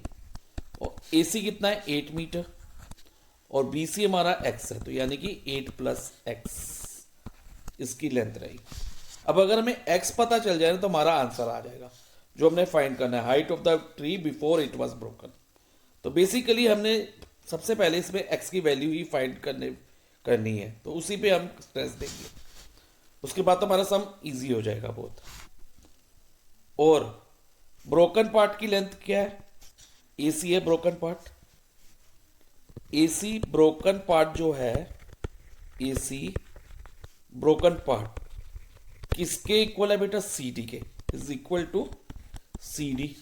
और ए सी कितना है? 8 मीटर, और बी सी हमारा एक्स है, तो यानी कि 8 प्लस एक्स इसकी लेंथ रहेगी. अब अगर हमें एक्स पता चल जाए ना, तो हमारा आंसर आ जाएगा जो हमने फाइंड करना है, height of the tree before it was broken. तो बेसिकली हमने सबसे पहले इसमें एक्स की वैल्यू ही फाइंड करनी है, तो उसी पे हम स्ट्रेस देंगे. उसके बाद तो हमारा सम इजी हो जाएगा बहुत. और ब्रोकन पार्ट की लेंथ क्या है? ए सी है broken part. A C broken part जो है, ए सी ब्रोकन पार्ट किसके इक्वल है बेटा? सी डी के. Is equal to C D,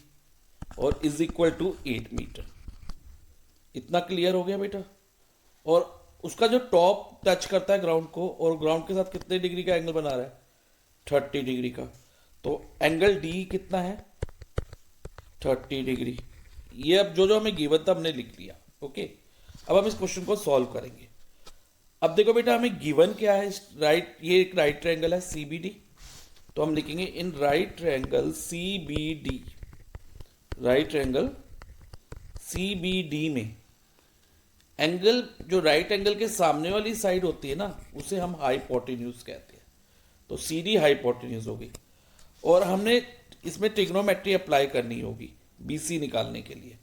और इज इक्वल टू 8 मीटर. इतना क्लियर हो गया बेटा। और उसका जो टॉप टच करता है ग्राउंड को, और ग्राउंड के साथ कितने डिग्री का एंगल बना रहा है, 30 डिग्री का। तो एंगल डी कितना है, 30 डिग्री। ये अब जो जो हमें गिवन था हमने लिख लिया। ओके, अब हम इस क्वेश्चन को सॉल्व करेंगे। अब देखो बेटा, हमें गिवन क्या है, राइट, ये एक राइट ट्रायंगल है सीबीडी। तो हम लिखेंगे in right triangle CBD, right triangle CBD में एंगल, जो राइट एंगल के सामने वाली साइड होती है ना, उसे हम हाइपोटेन्यूज कहते हैं। तो सी डी हाइपोटेन्यूज होगी। और हमने इसमें ट्रिग्नोमेट्री अप्लाई करनी होगी बीसी निकालने के लिए,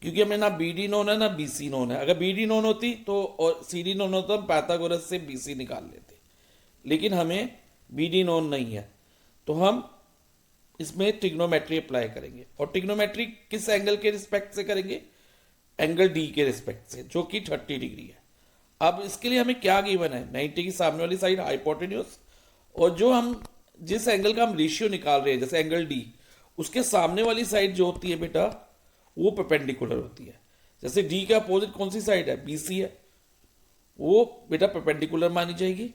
क्योंकि हमें ना बीडी नोन है ना बीसी नोन है। अगर बीडी नोन होती तो और सीडी नोन होता, हम पाइथागोरस से बीसी निकाल लेते, लेकिन हमें बीडी नोन नहीं है। तो हम इसमें ट्रिग्नोमेट्री अप्लाई करेंगे। और ट्रिग्नोमेट्री किस एंगल के रिस्पेक्ट से करेंगे, एंगल डी के रिस्पेक्ट से, जो कि 30 डिग्री है। अब इसके लिए हमें क्या गिवन है, 90 की सामने वाली साइड हाइपोटेन्यूज, और जो हम जिस एंगल का हम रेशियो निकाल रहे हैं, जैसे एंगल डी, उसके सामने वाली साइड जो होती है बेटा, वो परपेंडिकुलर होती है। जैसे डी के अपोजिट कौन सी साइड है, बीसी है, वो बेटा परपेंडिकुलर मानी जाएगी।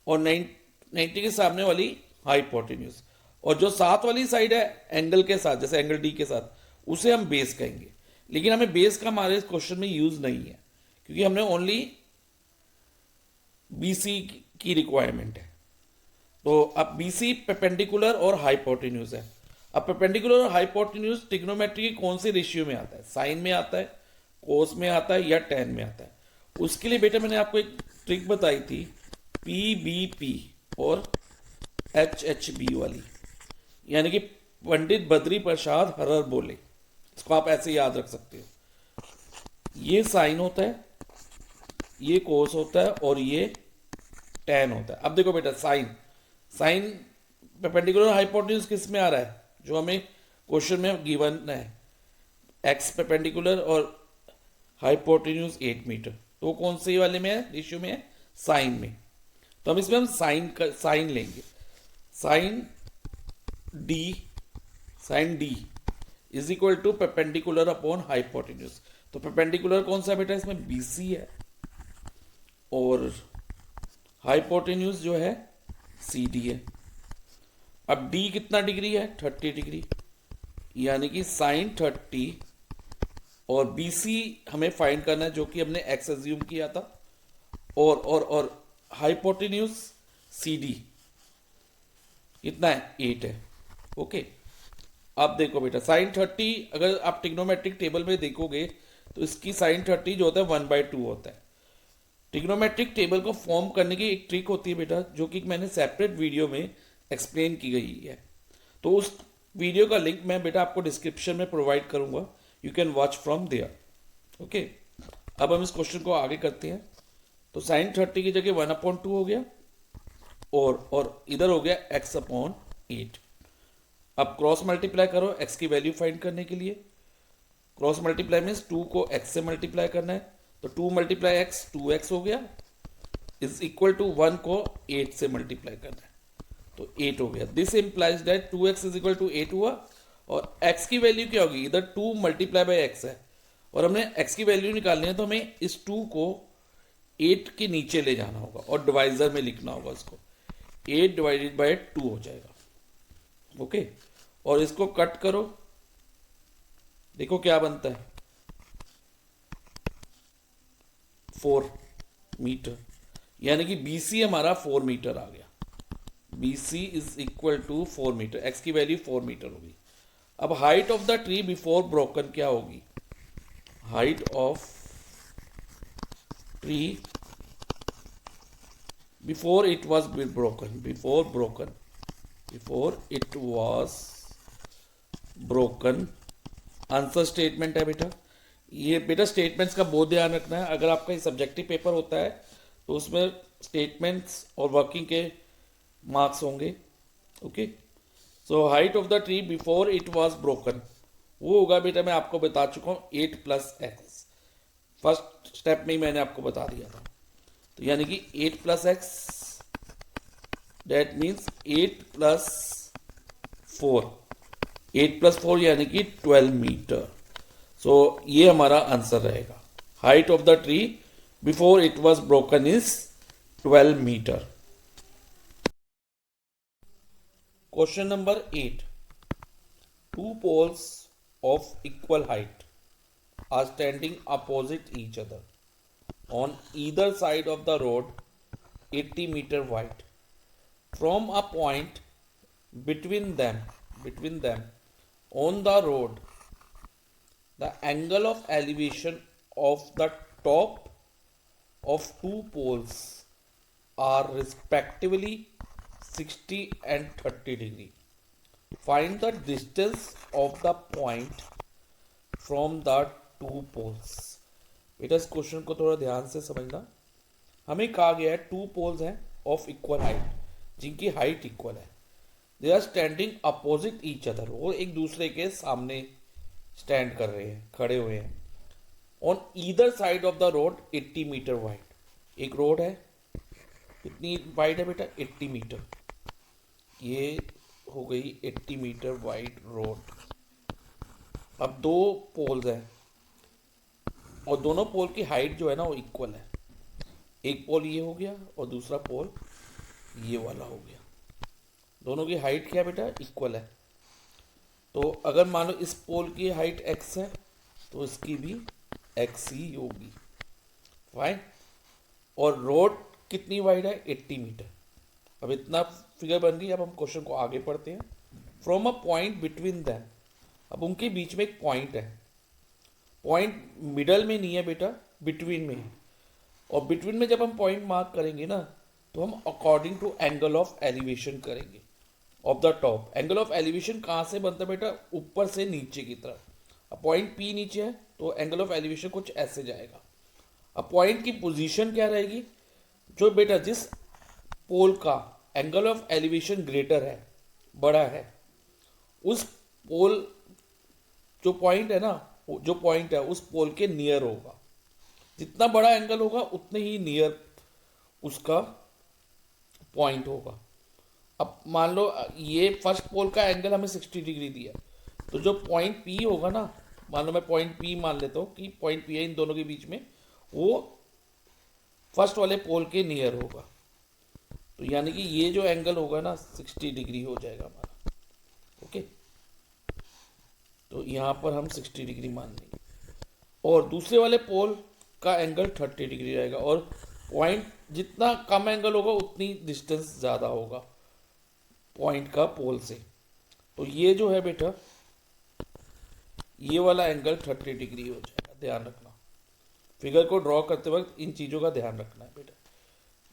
और 90 के सामने वाली हाइपोटेन्यूज, और जो साथ वाली साइड है एंगल के साथ, जैसे एंगल डी के साथ, उसे हम बेस कहेंगे। लेकिन हमें बेस का हमारे इस क्वेश्चन में यूज नहीं है, क्योंकि हमने ओनली बीसी की रिक्वायरमेंट है। तो अब बीसी परपेंडिकुलर और हाइपोटेन्यूज है। अब परपेंडिकुलर और हाइपोटेन्यूज ट्रिग्नोमेट्री की कौन सी रेशियो में आता है, साइन में आता है, कोस में आता है, या टेन में आता है। उसके लिए बेटा मैंने आपको एक ट्रिक बताई थी, पी बी पी और एच एच बी वाली, यानी कि पंडित बद्री प्रसाद हरर बोले। इसको आप ऐसे याद रख सकते हो। ये साइन होता है, ये कोस होता है, और ये टेन होता है। अब देखो बेटा, साइन परपेंडिकुलर हाइपोटेन्यूज किस में आ रहा है, जो हमें क्वेश्चन में गिवन है, एक्स परपेंडिकुलर और हाइपोटेन्यूज 8 मीटर। तो कौन से वाले में है, रेशियो में है, साइन में। तो हम इसमें साइन लेंगे, sine D is equal to perpendicular upon hypotenuse. तो परपेंडिकुलर कौन सा बेटा, इसमें बीसी है, और हाइपोटेन्यूज जो है सीडी है। अब डी कितना डिग्री है, 30 डिग्री, यानी कि साइन 30, और बीसी हमें फाइंड करना है, जो कि हमने एक्स एज्यूम किया था, और हाइपोटेन्यूज सीडी कितना है, 8 है। ओके, अब देखो बेटा, साइन 30 अगर आप ट्रिग्नोमेट्रिक टेबल में देखोगे तो इसकी साइन 30 जो होता है 1/2 होता है। ट्रिग्नोमेट्रिक टेबल को फॉर्म करने की एक ट्रिक होती है बेटा, जो कि मैंने सेपरेट वीडियो में एक्सप्लेन की गई है। तो उस वीडियो का लिंक मैं बेटा आपको डिस्क्रिप्शन में प्रोवाइड करूंगा, you can watch from there. Okay, अब हम इस क्वेश्चन को आगे करते हैं। तो साइन 30 की जगह 1/2 हो गया, और इधर हो गया x/8। अब क्रॉस मल्टीप्लाई करो x की वैल्यू फाइंड करने के लिए। क्रॉस मल्टीप्लाई मीन्स 2 को x से मल्टीप्लाई करना है, तो 2 × x 2x हो गया, इज इक्वल टू 1 को 8 से मल्टीप्लाई करना है, तो 8 हो गया। This implies that 2x is equal to 8 हुआ, और x की वैल्यू क्या होगी, इधर 2 × x है, और हमने x की वैल्यू निकालनी है, तो हमें इस 2 को 8 के नीचे ले जाना होगा, और डिवाइजर में लिखना होगा इसको, 8/2 हो जाएगा। ओके, और इसको कट करो, देखो क्या बनता है, 4 मीटर, यानी कि BC हमारा 4 मीटर आ गया। BC is equal to 4 metre, x की वैल्यू 4 मीटर होगी। अब height of the tree before broken क्या होगी, height of tree before it was broken, before it was broken. Answer statement है बेटा। ये बेटा स्टेटमेंट्स का बहुत ध्यान रखना है, अगर आपका ये सब्जेक्टिव पेपर होता है तो उसमें स्टेटमेंट्स और वर्किंग के मार्क्स होंगे। Okay, so height of the tree before it was broken वो होगा बेटा, मैं आपको बता चुका हूँ 8 + x, फर्स्ट स्टेप में ही मैंने आपको बता दिया था। तो यानी कि 8 + x, दैट मीन्स 8 + 4, 8 + 4 यानी कि 12 मीटर। सो ये हमारा आंसर रहेगा। Height of the tree before it was broken is 12 metre. Question number 8। Two poles of equal height are standing opposite each other on either side of the road 80-meter wide. From a point between them on the road, the angle of elevation of the top of two poles are respectively 60 and 30 degree. Find the distance of the point from the two poles. बेटा इस question को थोड़ा ध्यान से समझना। हमें कहा गया है टू पोल्स हैं ऑफ इक्वल हाइट, जिनकी हाइट इक्वल है। They are standing opposite each other, वो एक दूसरे के सामने स्टैंड कर रहे हैं, खड़े हुए हैं। On either side of the road 80 metre wide. एक रोड है, कितनी वाइड है बेटा? 80 मीटर। ये हो गई 80 मीटर वाइड रोड। अब दो पोल्स हैं और दोनों पोल की हाइट जो है ना वो इक्वल है। एक पोल ये हो गया और दूसरा पोल ये वाला हो गया। दोनों की हाइट क्या बेटा? इक्वल है। तो अगर मान लो इस पोल की हाइट x है तो इसकी भी x ही होगी। फाइन। और रोड कितनी वाइड है? 80 मीटर। अब इतना फिगर बन गई। अब हम क्वेश्चन को आगे पढ़ते हैं। From a point between them, अब उनके बीच में एक पॉइंट है। पॉइंट मिडल में नहीं है बेटा, बिटवीन में है। और बिटवीन में जब हम पॉइंट मार्क करेंगे ना तो हम according to angle of elevation करेंगे of the top. Angle of elevation कहाँ से बनता है बेटा? ऊपर से नीचे की तरफ। अब पॉइंट पी नीचे है तो एंगल ऑफ एलिवेशन कुछ ऐसे जाएगा। अब पॉइंट की पोजीशन क्या रहेगी? जो बेटा जिस पोल का एंगल ऑफ एलिवेशन ग्रेटर है, बड़ा है, उस पोल जो पॉइंट है ना, जो पॉइंट है उस पोल के नियर होगा। जितना बड़ा एंगल होगा उतने ही नियर उसका पॉइंट होगा। अब मान लो ये फर्स्ट पोल का एंगल हमें 60 डिग्री दिया, तो जो पॉइंट पी होगा ना, मान लो मैं पॉइंट पी मान लेता हूँ कि पॉइंट पी है इन दोनों के बीच में, वो फर्स्ट वाले पोल के नियर होगा। तो यानी कि ये जो एंगल होगा ना 60 डिग्री हो जाएगा हमारा। ओके, तो यहाँ पर हम 60 डिग्री मान लेंगे और दूसरे वाले पोल का एंगल 30 डिग्री रहेगा। और पॉइंट जितना कम एंगल होगा उतनी डिस्टेंस ज़्यादा होगा पॉइंट का पोल से। तो ये जो है बेटा, ये वाला एंगल 30 डिग्री हो जाएगा। ध्यान रखना, फिगर को ड्रॉ करते वक्त इन चीज़ों का ध्यान रखना है बेटा।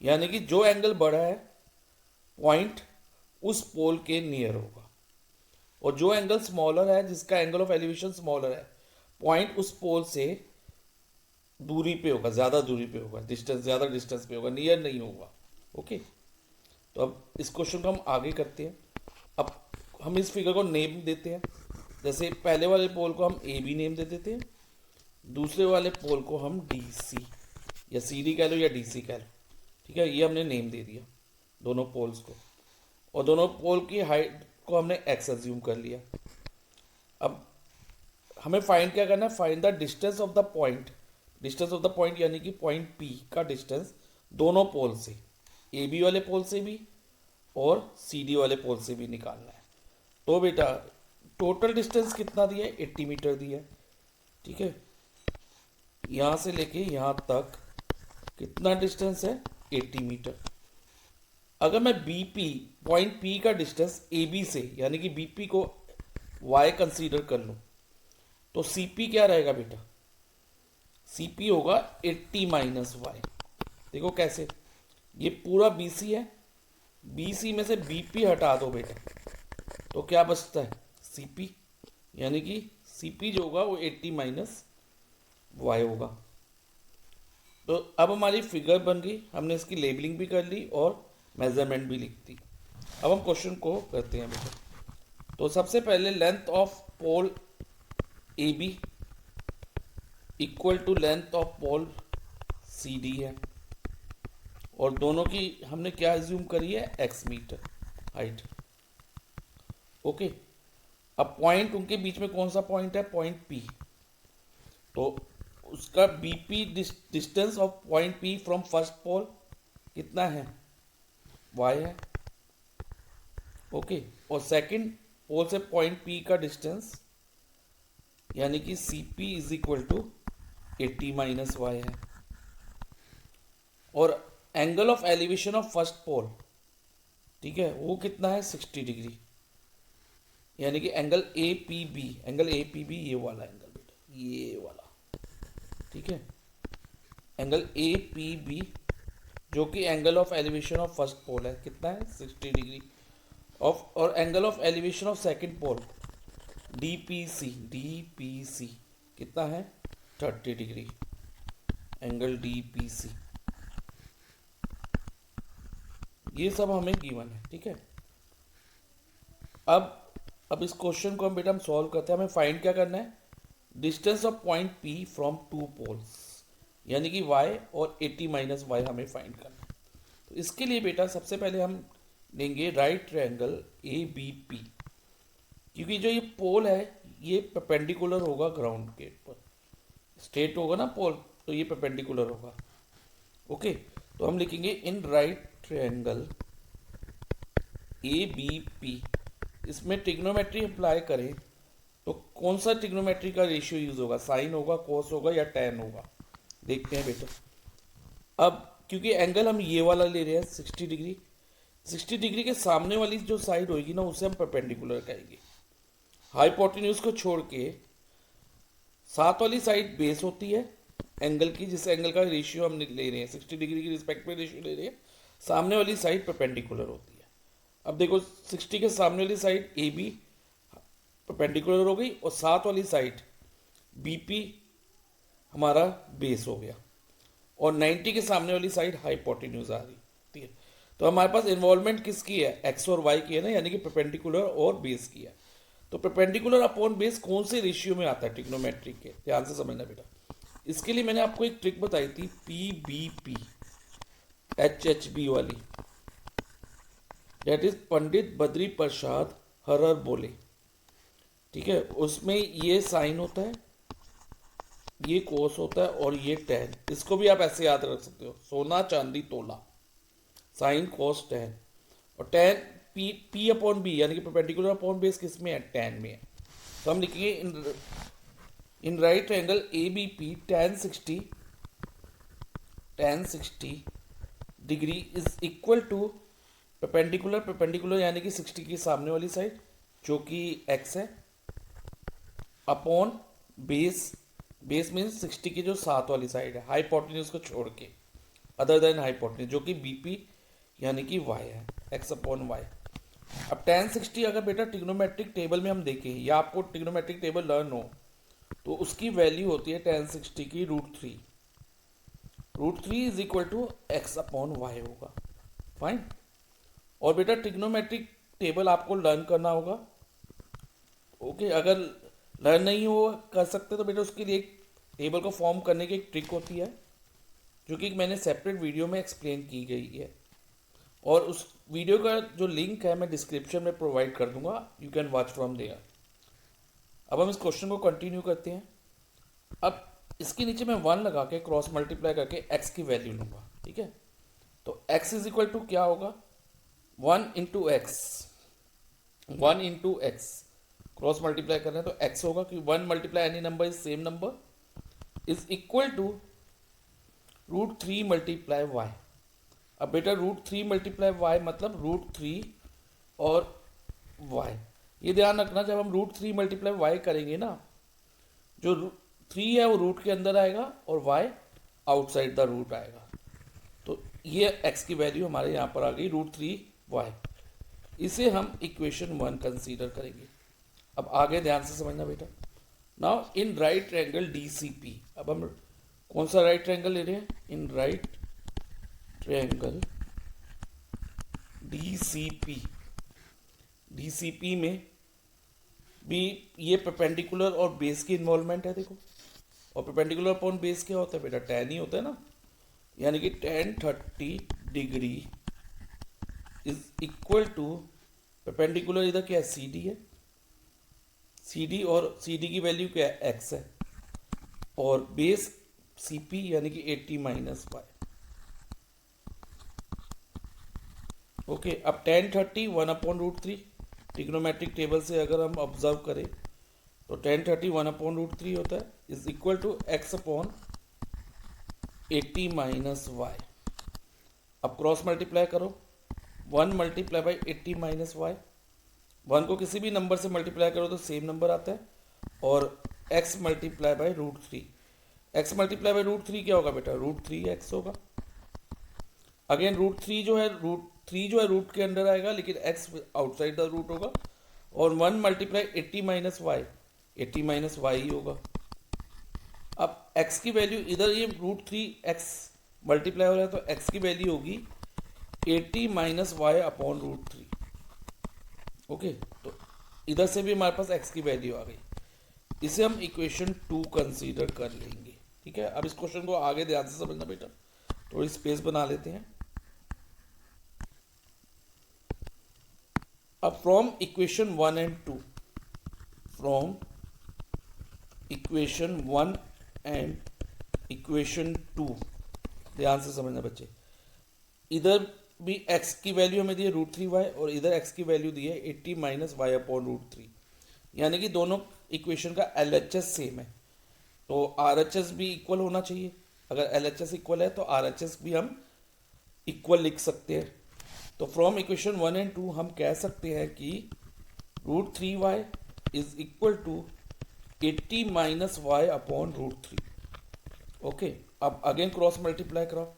यानी कि जो एंगल बड़ा है पॉइंट उस पोल के नियर होगा, और जो एंगल स्मॉलर है, जिसका एंगल ऑफ एलिवेशन स्मॉलर है, पॉइंट उस पोल से दूरी पे होगा, ज़्यादा दूरी पे होगा, डिस्टेंस ज़्यादा डिस्टेंस पे होगा, नियर नहीं होगा। ओके, तो अब इस क्वेश्चन को हम आगे करते हैं। अब हम इस फिगर को नेम देते हैं। जैसे पहले वाले पोल को हम ए बी नेम दे देते हैं, दूसरे वाले पोल को हम डी सी या सी डी कह लो या डी सी कह लो। ठीक है, ये हमने नेम दे दिया दोनों पोल्स को, और दोनों पोल की हाइट को हमने एक्स अज्यूम कर लिया। अब हमें फाइंड क्या करना है? Find the distance of the point. Distance of the point यानी कि पॉइंट पी का डिस्टेंस दोनों पोल से, ए बी वाले पोल से भी और सी डी वाले पोल से भी निकालना है। तो बेटा टोटल डिस्टेंस कितना दिया है? 80 मीटर दिया है। ठीक है, यहाँ से लेके यहाँ तक कितना डिस्टेंस है? 80 मीटर। अगर मैं बीपी पॉइंट पी का डिस्टेंस ए बी से यानी कि बीपी को वाई कंसीडर कर लूँ तो सीपी क्या रहेगा बेटा? सीपी होगा 80 माइनस वाई। देखो कैसे, ये पूरा बीसी है, बीसी में से बीपी हटा दो बेटा तो क्या बचता है? सीपी। यानी कि सीपी जो होगा वो 80 माइनस वाई होगा। तो अब हमारी फिगर बन गई, हमने इसकी लेबलिंग भी कर ली और मेजरमेंट भी लिख दी। अब हम क्वेश्चन को करते हैं बेटा। तो सबसे पहले length of pole A B equal to length of pole C D है, और दोनों की हमने क्या एज्यूम करी है? X metre height. ओके, अब पॉइंट उनके बीच में कौन सा पॉइंट है? Point P. तो उसका BP distance of point P from first pole कितना है, वाई है। ओके, और सेकंड पोल से पॉइंट पी का डिस्टेंस यानी कि C P is equal to 80 minus Y है। और angle of elevation of first pole, ठीक है, वो कितना है 60 डिग्री, यानी कि angle A P B, angle A P B ये वाला एंगल बेटा, ये वाला, ठीक है, एंगल ए पी बी जो कि angle of elevation of first pole है कितना है 60 डिग्री ऑफ, और angle of elevation of second pole D P C कितना है 30 degree, angle D P C. ये सब हमें गिवन है, ठीक है। अब इस क्वेश्चन को हम बेटा हम सॉल्व करते हैं। हमें फाइंड क्या करना है, distance of point P from two poles, यानी कि y और 80 माइनस वाई हमें फाइंड करना है। तो इसके लिए बेटा सबसे पहले हम लेंगे right triangle A B P, क्योंकि जो ये पोल है ये परपेंडिकुलर होगा ग्राउंड के ऊपर, स्ट्रेट होगा ना पोल, तो ये परपेंडिकुलर होगा। ओके, तो हम लिखेंगे in right triangle A B P. इसमें ट्रिग्नोमेट्री अप्लाई करें तो कौन सा ट्रिग्नोमेट्री का रेशियो यूज होगा, साइन होगा, कोस होगा या टैन होगा, देखते हैं बेटा। अब क्योंकि एंगल हम ये वाला ले रहे हैं 60 डिग्री, 60 डिग्री के सामने वाली जो साइड होगी ना उसे हम परपेंडिकुलर कहेंगे। हाइपोटेन्यूज को छोड़ के साथ वाली साइड बेस होती है एंगल की, जिस एंगल का रेशियो हम ले रहे हैं 60 डिग्री की रिस्पेक्ट में रेशियो ले रहे हैं, सामने वाली साइड परपेंडिकुलर होती है। अब देखो 60 के सामने वाली साइड ए बी परपेंडिकुलर हो गई और साथ वाली साइड बी पी हमारा बेस हो गया, और 90 के सामने वाली साइड हाइपोटेन्यूज आ रही, ठीक है। तो हमारे पास इन्वॉल्वमेंट किसकी है, एक्स और वाई की है ना, यानी कि परपेंडिकुलर और बेस की है। तो परपेंडिकुलर अपॉन बेस कौन से रेशियो में आता है ट्रिग्नोमेट्रिक के, ध्यान से समझना बेटा। इसके लिए मैंने आपको एक ट्रिक बताई थी, P B P H H B वाली, डेट इज पंडित बद्री प्रसाद हरर बोले, ठीक है। उसमें ये साइन होता है, ये कोस होता है और ये टैन। इसको भी आप ऐसे याद रख सकते हो, सोना चांदी तोला, साइन कोस टैन। और टैन पी अपॉन बी यानी कि परपेंडिकुलर अपॉन बेस किस में है, टैन में है। तो हम लिखेंगे in right angle A B P tan 60 degree is equal to perpendicular यानी कि 60 की सामने वाली साइड जो कि x है, अपॉन बेस मीन्स 60 की जो साथ वाली साइड है हाइपोटेन्यूज को छोड़ के, अदर देन हाइपोटेन्यूज जो कि बीपी यानी कि y है, x अपॉन वाई। अब tan 60 अगर बेटा ट्रिग्नोमेट्रिक टेबल में हम देखें या आपको ट्रिग्नोमेट्रिक टेबल लर्न हो तो उसकी वैल्यू होती है tan 60 की √3 is equal to x upon y होगा, फाइन। और बेटा ट्रिग्नोमेट्रिक टेबल आपको लर्न करना होगा, ओके। अगर लर्न नहीं हो कर सकते तो बेटा उसके लिए एक टेबल को फॉर्म करने की एक ट्रिक होती है जो कि मैंने सेपरेट वीडियो में एक्सप्लेन की गई है, और उस वीडियो का जो लिंक है मैं डिस्क्रिप्शन में प्रोवाइड कर दूंगा, you can watch from there. अब हम इस क्वेश्चन को कंटिन्यू करते हैं। अब इसके नीचे मैं 1 लगा के क्रॉस मल्टीप्लाई करके x की वैल्यू लूँगा, ठीक है। तो x इज इक्वल टू क्या होगा, 1 इंटू एक्स, क्रॉस मल्टीप्लाई कर रहे हैं तो x होगा, कि 1 multiply any number is same number is equal to √3 multiply y. अब बेटा √3 मल्टीप्लाई वाई मतलब √3 और y। ये ध्यान रखना जब हम √3 मल्टीप्लाई वाई करेंगे ना, जो 3 है वो रूट के अंदर आएगा और y आउटसाइड द रूट आएगा। तो ये x की वैल्यू हमारे यहाँ पर आ गई √3y। इसे हम इक्वेशन 1 कंसीडर करेंगे। अब आगे ध्यान से समझना बेटा। Now in right triangle DCP, अब हम कौन सा राइट ट्रायंगल ले रहे हैं, इन राइट ट्रायंगल DCP में भी ये परपेंडिकुलर और बेस की इन्वॉल्वमेंट है, देखो। और परपेंडिकुलर अपॉन बेस क्या होता है बेटा, tan ही होता है ना, यानी कि tan 30 degree is equal to perpendicular इधर क्या है, CD है, CD और CD की वैल्यू क्या है, x है, और बेस सी पी यानी कि 80 माइनस वाई। ओके, अब टेन 30 1/√3 ट्रिग्नोमेट्रिक टेबल से अगर हम ऑब्जर्व करें तो टेन 30 1/√3 होता है is equal to x upon 80 minus y. अब क्रॉस मल्टीप्लाई करो, 1 मल्टीप्लाई बाई 80 माइनस वाई। 1 को किसी भी नंबर से मल्टीप्लाई करो तो सेम नंबर आता है, और x multiply by √3। x multiply by √3 क्या होगा बेटा, √3x होगा। अगेन √3 जो है रूट के अंदर आएगा, लेकिन x आउटसाइड द रूट होगा। और 1 multiply 80 minus y, 80 minus y ही होगा। अब x की वैल्यू इधर ये √3x मल्टीप्लाई हो रहा है तो x की वैल्यू होगी 80 माइनस वाई अपॉन √3। ओके, तो इधर से भी हमारे पास x की वैल्यू आ गई। इसे हम इक्वेशन 2 कंसीडर कर लेंगे। ठीक है, अब इस क्वेश्चन को आगे ध्यान से समझना बेटा, थोड़ी स्पेस बना लेते हैं। अब from equation 1 and 2, from equation 1 and equation 2, ध्यान से समझना बच्चे। इधर भी x की वैल्यू हमें दी है √3y और इधर x की वैल्यू दी है 80 माइनस वाई अपॉन √3, यानी कि दोनों इक्वेशन का LHS सेम है, तो RHS भी इक्वल होना चाहिए। अगर LHS इक्वल है तो RHS भी हम इक्वल लिख सकते हैं। तो फ्रॉम इक्वेशन 1 एंड 2 हम कह सकते हैं कि √3y is equal to 80 minus y upon √3। Okay, अब अगेन क्रॉस मल्टीप्लाई कराओ।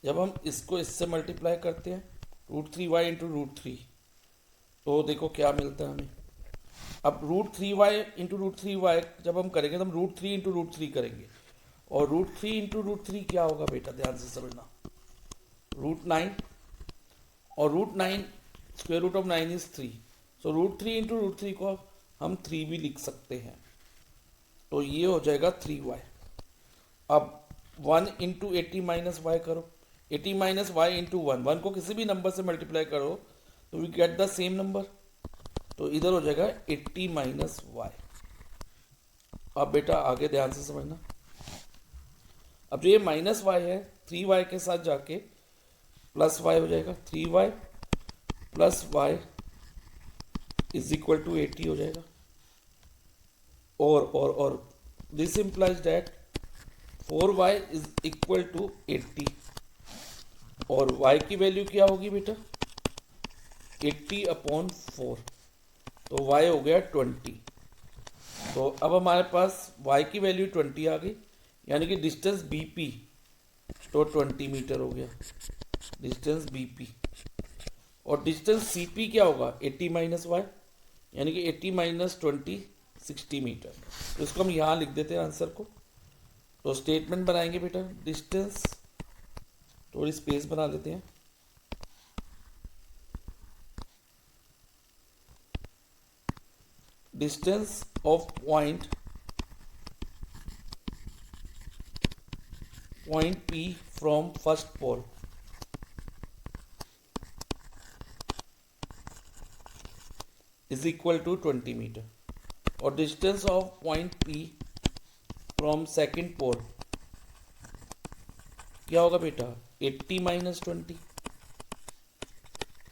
जब हम इसको इससे मल्टीप्लाई करते हैं √3y इंटू √3, तो देखो क्या मिलता है हमें। अब √3y इंटू √3y जब हम करेंगे तो हम √3 इंटू √3 करेंगे, और √3 इंटू √3 क्या होगा बेटा, ध्यान से समझना, √9, और √9 square root of 9 is 3, so √3 into √3 को हम 3 भी लिख सकते हैं, तो ये हो जाएगा 3y। अब 1 इंटू 80 माइनस वाई करो, 80 माइनस वाई इंटू 1 को किसी भी नंबर से मल्टीप्लाई करो तो we get the same number, तो इधर हो जाएगा 80 माइनस वाई। अब बेटा आगे ध्यान से समझना, अब जो ये माइनस वाई है 3y के साथ जाके प्लस वाई हो जाएगा, 3y plus y is equal to 80 हो जाएगा। और this implies that 4y is equal to 80, और y की वैल्यू क्या होगी बेटा, 80 अपॉन 4, तो y हो गया 20। तो अब हमारे पास y की वैल्यू 20 आ गई, यानी कि डिस्टेंस BP तो 20 मीटर हो गया डिस्टेंस BP, और डिस्टेंस CP क्या होगा 80 माइनस वाई, यानी कि 80 माइनस 20 60 मीटर। तो इसको हम यहाँ लिख देते हैं आंसर को। तो स्टेटमेंट बनाएंगे बेटा, डिस्टेंस, थोड़ी स्पेस बना लेते हैं, distance of point P from first pole is equal to 20 metre, और distance of point P from second pole क्या होगा बेटा 80 माइनस 20,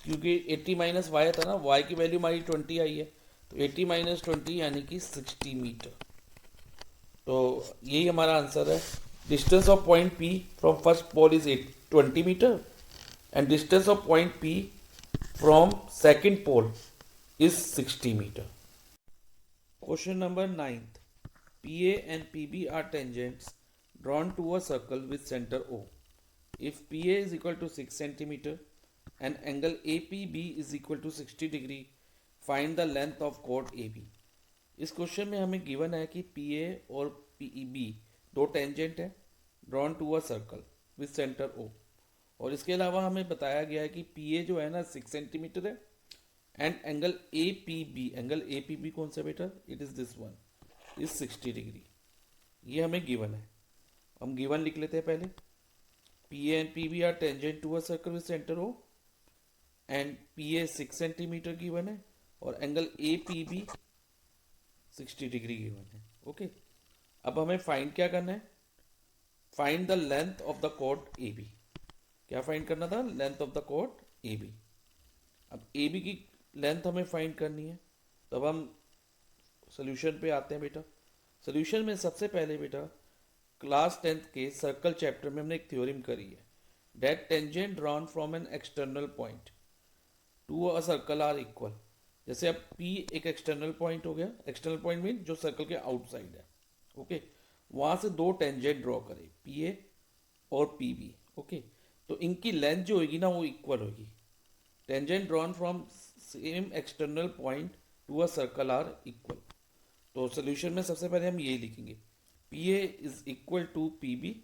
क्योंकि 80 माइनस वाई था ना, y की वैल्यू हमारी 20 आई है, तो 80 माइनस 20 यानी कि 60 मीटर। तो यही हमारा आंसर है, distance of point P from first pole is 20 metre and distance of point P from second pole is 60 metre. Question number 9th, PA and PB are tangents drawn to a circle with center O. If PA is equal to 6 centimeter and angle APB is equal to 60 degree, find the length of chord AB. इस question में हमें given है कि PA और PEB दो tangent है drawn to a circle with centre O, और इसके अलावा हमें बताया गया है कि PA जो है ना 6 सेंटीमीटर है एंड एंगल APB कौन सा बेटा, it is this one, is 60 degree. ये हमें गिवन है, हम गिवन लिख लेते हैं पहले। PA and PB are tangent to a circle with centre O and PA 6 centimetre given है और एंगल APB 60 डिग्री गिवन है। ओके, अब हमें फाइंड क्या करना है, find the length of the कोड ए बी। क्या फाइंड करना था, लेंथ ऑफ द कोड ए बी। अब ए बी की लेंथ हमें फाइंड करनी है, तो अब हम सोल्यूशन पे आते हैं बेटा। सोल्यूशन में सबसे पहले बेटा क्लास 10th के सर्कल चैप्टर में हमने एक थ्योरम करी है, that tangent drawn from an external point to a circle are equal. जैसे अब P एक एक्सटर्नल पॉइंट हो गया, एक्सटर्नल पॉइंट मीन जो सर्कल के आउटसाइड है, ओके। वहां से दो टेंजेंट ड्रॉ करें, PA और PB, ओके। तो इनकी लेंथ जो होगी ना वो इक्वल होगी। Tangent drawn from same external point to a circle are equal. तो सोल्यूशन में सबसे पहले हम ये लिखेंगे, PA is equal to PB,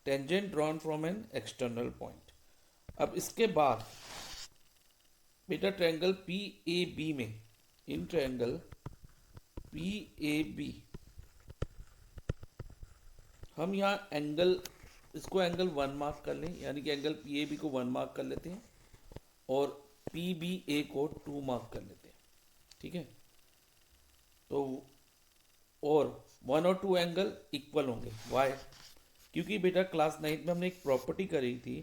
tangent drawn from an external point. अब इसके बाद बेटा ट्रायंगल PAB में, इन ट्रायंगल PAB हम यहाँ एंगल, इसको एंगल 1 मार्क कर लें, यानी कि एंगल PAB को 1 मार्क कर लेते हैं और PBA को 2 मार्क कर लेते हैं, ठीक है। तो और 1 और 2 एंगल इक्वल होंगे, वाई? क्योंकि बेटा क्लास 9 में हमने एक प्रॉपर्टी करी थी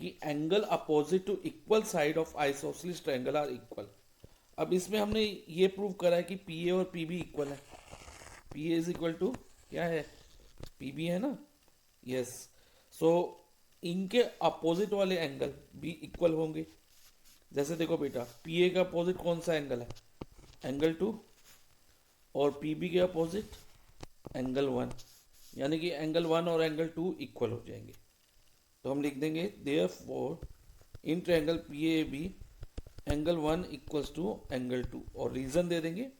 कि angle opposite to equal side of isosceles triangle are equal. अब इसमें हमने ये प्रूव करा है कि PA और PB इक्वल है। PA इज इक्वल टू क्या है, PB है ना, यस। सो इनके अपोजिट वाले एंगल भी इक्वल होंगे। जैसे देखो बेटा, PA का अपोजिट कौन सा एंगल है, एंगल 2, और PB के अपोजिट एंगल 1, यानी कि एंगल 1 और एंगल 2 इक्वल हो जाएंगे। तो हम लिख देंगे therefore in triangle PAB angle 1 equals to angle 2, और रीजन दे देंगे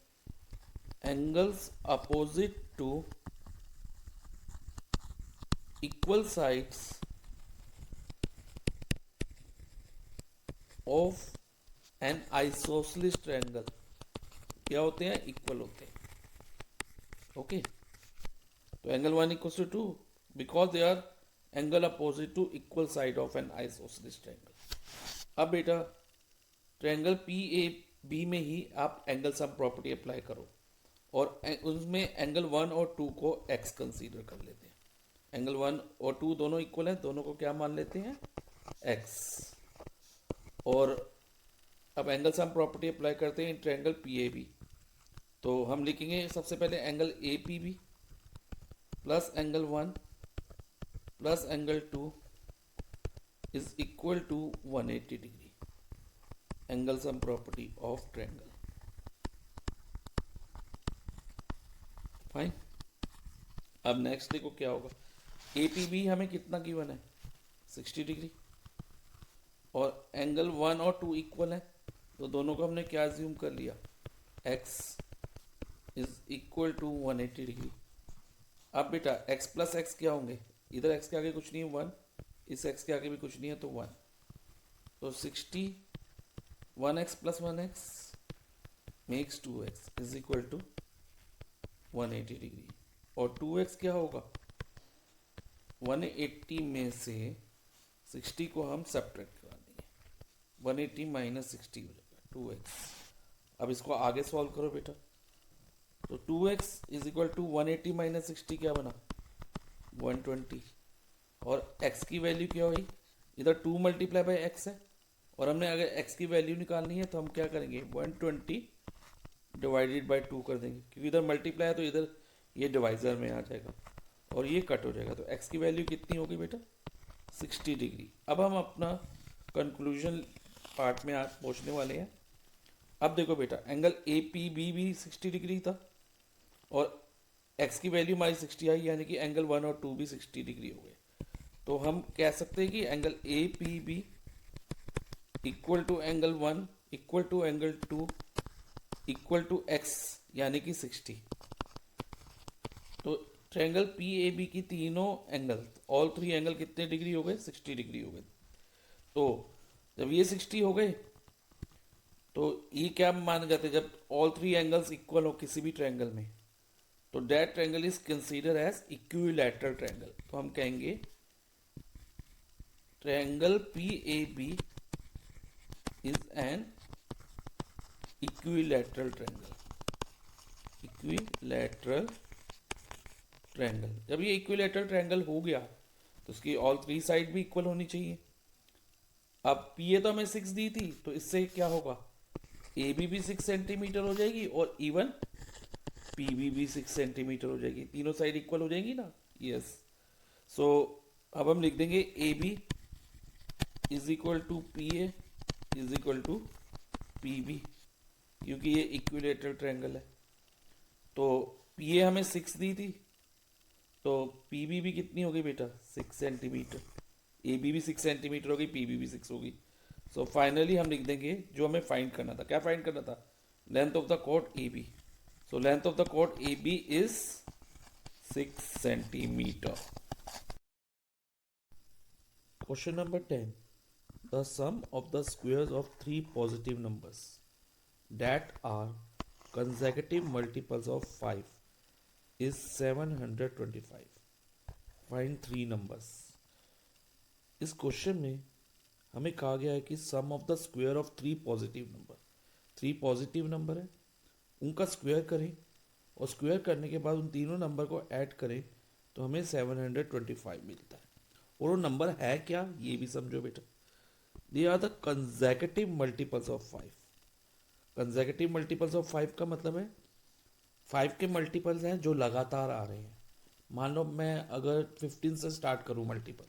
angles opposite to equal sides of an isosceles triangle क्या होते हैं, इक्वल होते हैं, ओके। तो angle 1 equals to 2 because they are angle opposite to equal side of an isosceles triangle. अब बेटा ट्रायंगल PAB में ही आप एंगल सम प्रॉपर्टी अप्लाई करो, और उसमें एंगल 1 और 2 को x कंसीडर कर लेते हैं। एंगल 1 और 2 दोनों इक्वल हैं, दोनों को क्या मान लेते हैं, x। और अब एंगल सम प्रॉपर्टी अप्लाई करते हैं इन ट्रायंगल PAB। तो हम लिखेंगे सबसे पहले angle APB plus angle 1 plus angle 2 is equal to 180 degree, angle sum property of triangle, fine. अब नेक्स्ट देखो क्या होगा, APB हमें कितना गिवन है, 60 डिग्री, और एंगल 1 और 2 इक्वल है, तो दोनों को हमने क्या ज्यूम कर लिया, x is equal to 180 degree. अब बेटा x प्लस एक्स क्या होंगे, इधर x के आगे कुछ नहीं है 1, इस x के आगे भी कुछ नहीं है तो 1, तो 60 1x plus 1x makes 2x is equal to 180 degree, और 2x क्या होगा, 180 में से 60 को हम सब्ट्रैक्ट करा देंगे, 180 माइनस 60 हो जाएगा 2x। अब इसको आगे सॉल्व करो बेटा, तो 2x is equal to 180 minus 60 क्या बना, 120, और x की वैल्यू क्या हुई, इधर 2 मल्टीप्लाई बाई एक्स है, और हमने अगर x की वैल्यू निकालनी है तो हम क्या करेंगे, 120 डिवाइडेड बाई 2 कर देंगे, क्योंकि इधर मल्टीप्लाई है तो इधर ये डिवाइजर में आ जाएगा और ये कट हो जाएगा। तो x की वैल्यू कितनी होगी बेटा, 60 डिग्री। अब हम अपना कंक्लूजन पार्ट में आज पहुंचने वाले हैं। अब देखो बेटा, एंगल APB भी 60 डिग्री था और x की वैल्यू हमारी 60 आई, यानी कि एंगल 1 और 2 भी 60 डिग्री हो गए। तो हम कह सकते हैं कि angle APB equal to angle 1 equal to angle 2 equal to x, यानी कि 60। तो ट्रायंगल PAB की तीनों एंगल, ऑल 3 एंगल कितने डिग्री हो गए, 60 डिग्री हो गए। तो जब ये 60 हो गए तो ये क्या माने जाते हैं, जब ऑल 3 एंगल्स इक्वल हो किसी भी ट्रायंगल में, तो that triangle is consider as equilateral triangle. तो हम कहेंगे triangle PAB is an equilateral triangle, equilateral triangle, जब ये इक्विलेटरल ट्रायंगल हो गया तो उसकी ऑल थ्री साइड भी इक्वल होनी चाहिए। अब पी ए तो हमें 6 दी थी, तो इससे क्या होगा, ए बी भी 6 सेंटीमीटर हो जाएगी और इवन पी बी भी 6 सेंटीमीटर हो जाएगी, तीनों साइड इक्वल हो जाएंगी ना। यस। सो अब हम लिख देंगे A B is equal to P A is equal to P B, क्योंकि ये इक्विलेटरल ट्रायंगल है। तो पी ए हमें 6 दी थी, तो पी बी भी कितनी होगी बेटा, 6 सेंटीमीटर। ए बी भी 6 सेंटीमीटर होगी, पी बी भी 6 होगी। सो फाइनली हम लिख देंगे जो हमें फाइंड करना था, क्या फाइंड करना था, length of the chord A B. So length of the chord A B is 6 centimetre. Question number 10, the sum of the squares of three positive numbers that are consecutive multiples of 5 is 725. Find three numbers. इस question में हमें कहा गया है कि sum of the square of three positive number, three positive number है, उनका square करें और स्क्वायर करने के बाद उन तीनों नंबर को ऐड करें तो हमें 725 मिलता है। और वो नंबर है क्या, ये भी समझो बेटा। They are the consecutive multiples of 5। Consecutive multiples of 5 का मतलब है 5 के मल्टीपल्स हैं जो लगातार आ रहे हैं। मान लो मैं अगर 15 से स्टार्ट करूं मल्टीपल,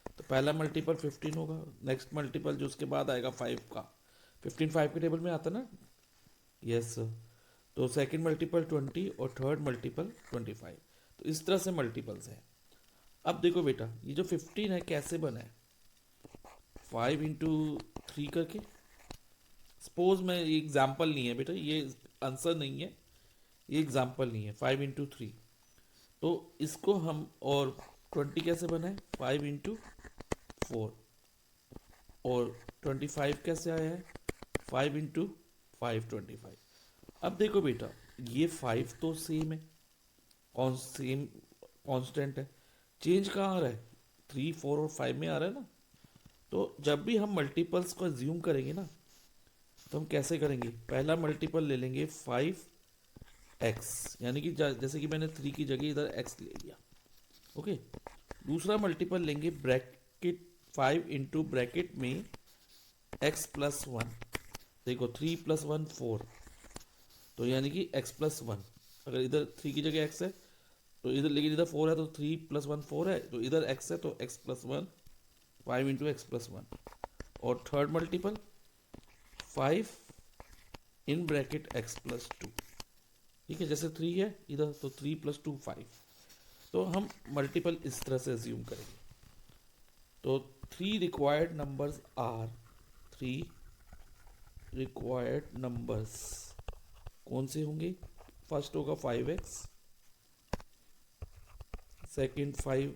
तो पहला मल्टीपल 15 होगा, नेक्स्ट मल्टीपल जो उसके बाद आएगा 5 का, 15 5 के टेबल में आता ना। Yes sir. तो सेकंड मल्टीपल 20 और थर्ड मल्टीपल 25। तो इस तरह से मल्टीपल्स हैं। अब देखो बेटा, ये जो 15 है कैसे बना है, 5 इंटू 3 करके। सपोज में ये एग्जाम्पल नहीं है बेटा, ये आंसर नहीं है, ये एग्जाम्पल नहीं है। 5 इंटू 3, तो इसको हम, और 20 कैसे बना है, 5 इंटू 4, और 25 कैसे आया है, 5 इंटू 5 25। अब देखो बेटा, ये 5 तो सेम है, सेम कांस्टेंट है, चेंज कहाँ आ रहा है, 3 4 और 5 में आ रहा है ना। तो जब भी हम मल्टीपल्स को एज्यूम करेंगे ना, तो हम कैसे करेंगे, पहला मल्टीपल ले लेंगे 5x, यानी कि जैसे कि मैंने 3 की जगह इधर x ले लिया। ओके। दूसरा मल्टीपल लेंगे ब्रैकेट 5 इंटू ब्रैकेट में x प्लस 1। देखो 3 प्लस 1 4, तो यानी कि x प्लस 1। अगर इधर 3 की जगह x है तो इधर, लेकिन इधर 4 है तो 3 प्लस 1 4 है, तो इधर x है तो x plus 1, 5 into x plus 1। और third multiple 5 in bracket x plus 2। ठीक है, जैसे 3 है इधर तो 3 प्लस 2 5। तो हम मल्टीपल इस तरह से एज्यूम करेंगे। तो 3 required numbers are, 3 required numbers कौन से होंगे, फर्स्ट होगा 5x, second 5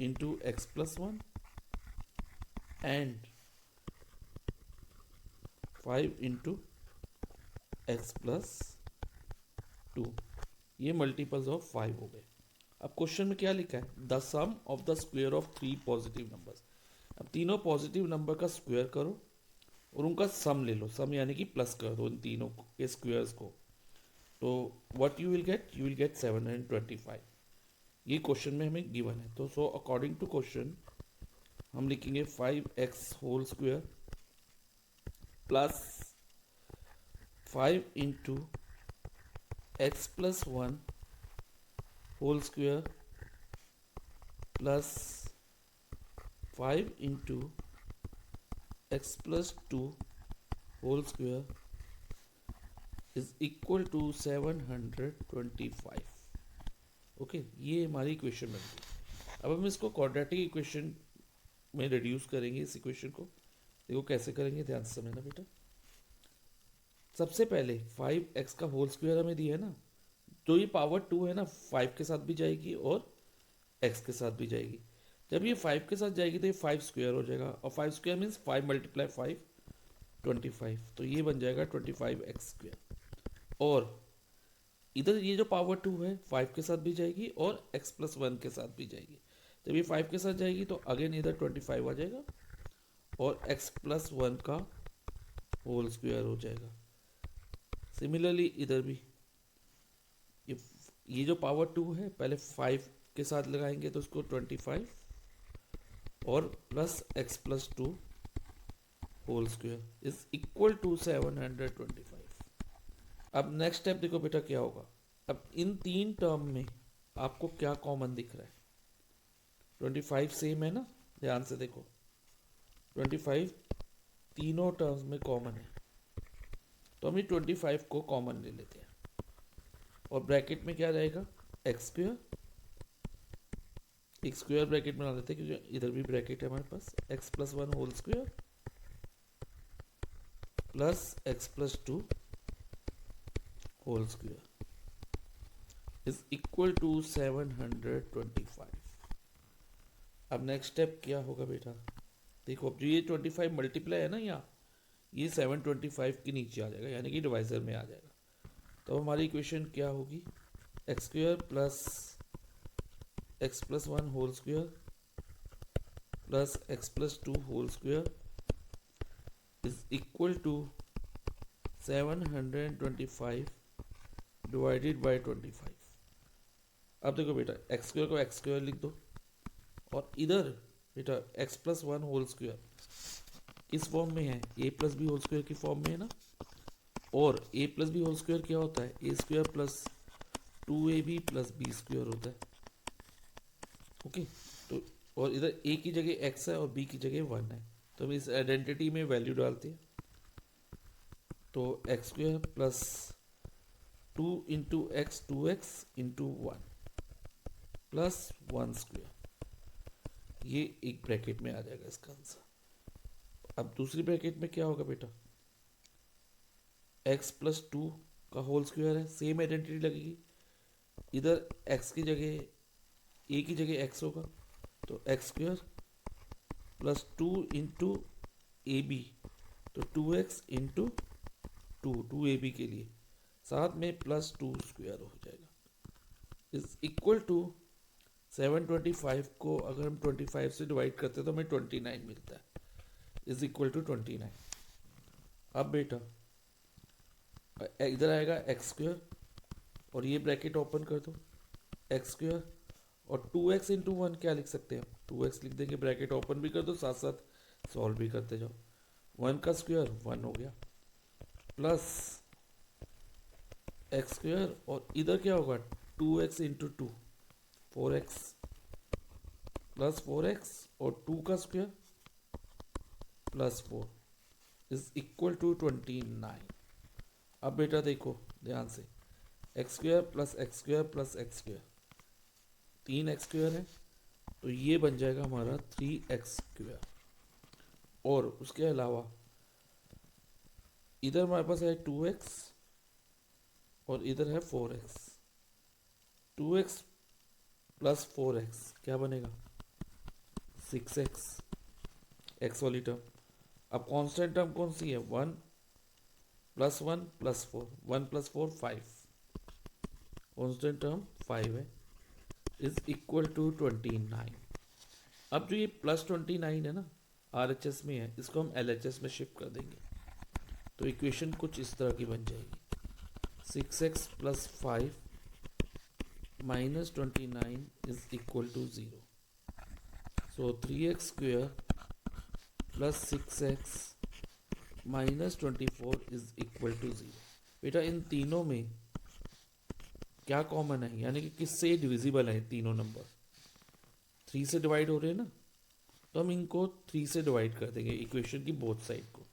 into x plus 1 and 5 into x plus 2। ये मल्टीपल्स ऑफ 5 हो गए। अब क्वेश्चन में क्या लिखा है, the sum of the square of three positive numbers. अब तीनों पॉजिटिव नंबर का स्क्वायर करो और उनका सम ले लो, सम यानी कि प्लस कर दो इन तीनों के स्क्वायर्स को। तो what you will get, you will get 725। ये क्वेश्चन में हमें गिवन है। तो सो अकॉर्डिंग टू क्वेश्चन हम लिखेंगे 5x whole square plus 5 into x plus 1 whole square plus 5 into x plus 2 whole square is equal to 725। Okay, ये हमारी equation बन गई। अब हम इसको क्वाड्रेटिक इक्वेशन में रिड्यूस करेंगे इस इक्वेशन को। देखो कैसे करेंगे, ध्यान से समझना बेटा। सबसे पहले 5x का होल स्क्वायर हमें दिया है ना, तो ये पावर 2 है ना, 5 के साथ भी जाएगी और x के साथ भी जाएगी। जब ये 5 के साथ जाएगी तो ये 5 स्क्वायर हो जाएगा, और 5 स्क्वायर मीन्स 5 मल्टीप्लाई 5 25। तो ये बन जाएगा 25x स्क्वायर। और इधर ये जो पावर 2 है 5 के साथ भी जाएगी और x प्लस 1 के साथ भी जाएगी। जब ये 5 के साथ जाएगी तो अगेन इधर 25 आ जाएगा और x प्लस 1 का होल स्क्वायर हो जाएगा। सिमिलरली इधर भी ये जो पावर 2 है, पहले 5 के साथ लगाएंगे तो उसको 25 और plus x plus 2 whole square is equal to 725। अब नेक्स्ट स्टेप देखो बेटा क्या होगा। अब इन तीन टर्म में आपको क्या कॉमन दिख रहा है? 25 सेम है ना, ध्यान से देखो 25 तीनों टर्म्स में कॉमन है, तो हम ये 25 को कॉमन ले लेते हैं और ब्रैकेट में क्या रहेगा? एक्स स्क्वायर, एक स्क्वायर ब्रैकेट बना देते हैं क्योंकि इधर भी ब्रैकेट है हमारे पास, x plus 1 whole square plus x plus 2 whole square is equal to 725। अब नेक्स्ट स्टेप क्या होगा बेटा? देखो अब ये 25 मल्टीप्लाई है ना, यहाँ ये 725 के नीचे आ जाएगा यानी कि डिवाइजर में आ जाएगा। तो हमारी इक्वेशन क्या होगी? X square plus x plus 1 whole square plus x plus 2 whole square is equal to 725 divided by 25। अब देखो बेटा एक्स स्क्वायर को एक्स स्क्वायर लिख दो और इधर बेटा एक्स प्लस 1 होल स्क्वायर किस फॉर्म में है? A plus b whole square की फॉर्म में है ना, और a plus b whole square क्या होता है? A square plus 2ab plus B square होता है। ओके, तो और इधर ए की जगह एक्स है और बी की जगह 1 है, तो हम इस आइडेंटिटी में वैल्यू डालते हैं। तो x square plus 2 into x 2x into 1 plus 1 square, ये एक ब्रैकेट में आ जाएगा इसका आंसर। अब दूसरी ब्रैकेट में क्या होगा बेटा? x प्लस 2 का होल स्क्वायर है, सेम आइडेंटिटी लगेगी, इधर x की जगह a की जगह x होगा, तो x square plus 2 into a B, तो 2x इंटू 2ab के लिए साथ में प्लस 2 स्क्वायर हो जाएगा इज इक्वल टू 725 को अगर हम 25 से डिवाइड करते हैं तो हमें 29 मिलता है इज इक्वल टू 29। अब बेटा इधर आएगा एक्स स्क्वायर और ये ब्रैकेट ओपन कर दो, एक्स स्क्वायर और 2x इंटू 1 क्या लिख सकते हैं? 2x लिख देंगे, ब्रैकेट ओपन भी कर दो, साथ साथ सॉल्व भी करते जाओ। 1 का स्क्वायर 1 हो गया प्लस एक्स स्क्वायर और इधर क्या होगा? 2x into 2 4x plus 4x और 2 का square plus 4 is equal to 29। अब बेटा देखो ध्यान से, x square plus x square plus x square, 3x square है, तो ये बन जाएगा हमारा 3x स्क्वायर। और उसके अलावा इधर हमारे पास है 2x और इधर है 4x, 2x प्लस 4x क्या बनेगा? 6x, x वाली टर्म। अब कांस्टेंट टर्म कौन सी है? 1 plus 1 plus 4, 1 plus 4 5, constant term 5 है इज इक्वल टू 29। अब जो ये प्लस 29 है ना, RHS में है, इसको हम LHS में शिफ्ट कर देंगे तो इक्वेशन कुछ इस तरह की बन जाएगी, 6x plus 5 minus 29 is equal to 0। So 3x square plus 6x minus 24 is equal to 0। बेटा इन तीनों में क्या कॉमन है, यानी कि किससे डिविजिबल है? तीनों नंबर 3 से डिवाइड हो रहे हैं ना, तो हम इनको 3 से डिवाइड कर देंगे इक्वेशन की बोथ साइड को।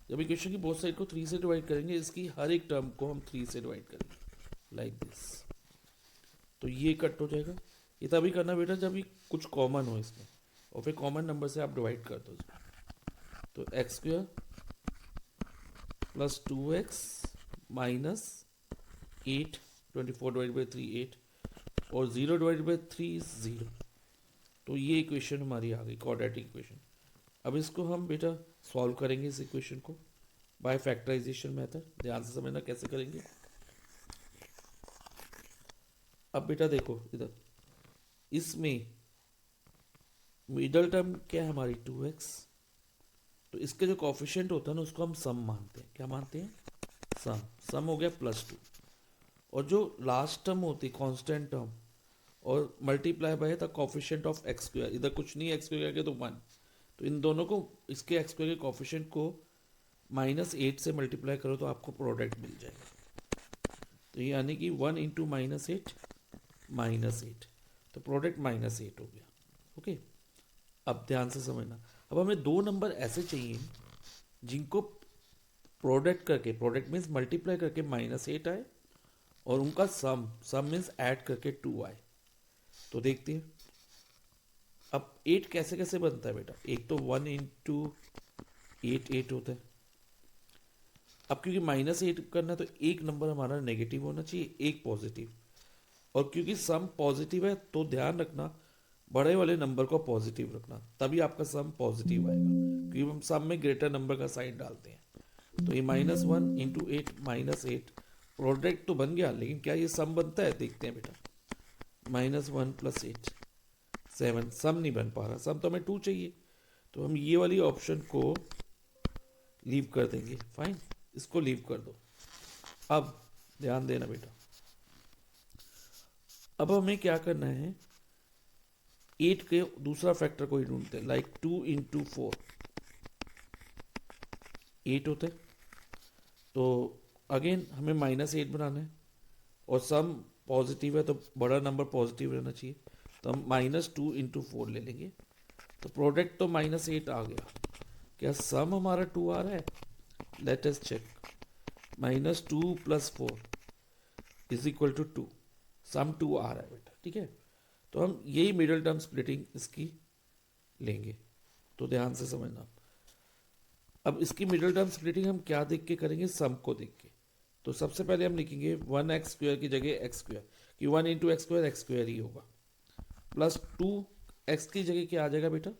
जब इक्वेशन की बोथ साइड को 3 से डिवाइड करेंगे, इसकी हर एक टर्म को हम 3 से डिवाइड करेंगे लाइक दिस, तो ये कट हो जाएगा। ये तभी करना बेटा जब ये कुछ कॉमन हो इसमें, और फिर कॉमन नंबर से आप डिवाइड कर दो इसमें। तो x square plus 2x minus 8, 24 divide by 3 8, और 0 डिवाइड बाई 3 0। तो ये इक्वेशन हमारी आ गई, क्वाड्रेटिक इक्वेशन। अब इसको हम बेटा सॉल्व करेंगे इस इक्वेशन को बाय फैक्टराइजेशन मेथड। ध्यान से समझना कैसे करेंगे। अब बेटा देखो इधर इसमें मिडल टर्म क्या है हमारी? 2x, तो इसके जो कॉफिशिएंट होता है ना उसको हम सम मानते हैं। क्या मानते हैं? सम। सम हो गया +2, और जो लास्ट टर्म होती है कांस्टेंट टर्म, और multiply by the coefficient of x square, इधर कुछ नहीं एक्स स्क्वायर के तो 1, तो इन दोनों को इसके एक्स स्क्वायर के कॉफिशिएंट को -8 से मल्टीप्लाई करो तो आपको प्रोडक्ट मिल जाएगा। तो ये यानी कि 1 इंटू -8 -8, तो प्रोडक्ट -8 हो गया। ओके, अब ध्यान से समझना, अब हमें दो नंबर ऐसे चाहिए जिनको प्रोडक्ट करके, प्रोडक्ट मीन्स मल्टीप्लाई करके -8 आए और उनका सम मीन्स ऐड करके 2 आए। तो देखते हैं अब 8 कैसे कैसे बनता है बेटा। एक तो 1 इंटू 8 होता है। अब क्योंकि -8 करना है तो एक नंबर हमारा नेगेटिव होना चाहिए, एक पॉजिटिव, और क्योंकि सम पॉजिटिव है तो ध्यान रखना बड़े वाले नंबर को पॉजिटिव रखना, तभी आपका सम पॉजिटिव आएगा, क्योंकि हम सम में ग्रेटर नंबर का साइन डालते हैं। तो ये -1 इंटू 8 -8, प्रोडक्ट तो बन गया, लेकिन क्या ये सम बनता है, देखते हैं बेटा। -1 + 8 7, सम नहीं बन पा रहा, सम तो हमें 2 चाहिए, तो हम ये वाली ऑप्शन को लीव कर देंगे। फाइन, इसको लीव कर दो। अब ध्यान देना बेटा, अब हमें क्या करना है, 8 के दूसरा फैक्टर को ही ढूंढते हैं, लाइक 2 इंटू 4 8 होता है। तो अगेन हमें -8 बनाना है और सम पॉजिटिव है तो बड़ा नंबर पॉजिटिव रहना चाहिए, तो हम -2 इंटू 4 ले लेंगे। तो प्रोडक्ट तो -8 आ गया, क्या सम हमारा 2 आ रहा है, लेट अस चेक। -2 + 4 = 2, सम 2 आ रहा है बेटा, ठीक है। तो हम यही मिडिल टर्म स्प्लिटिंग इसकी लेंगे, तो ध्यान से समझना। अब इसकी मिडिल टर्म स्प्लिटिंग हम क्या देख के करेंगे, सम को देख के। तो सबसे पहले हम लिखेंगे 1x² की जगह x², कि 1 इंटू x² ही होगा, प्लस 2x की जगह क्या आ जाएगा बेटा,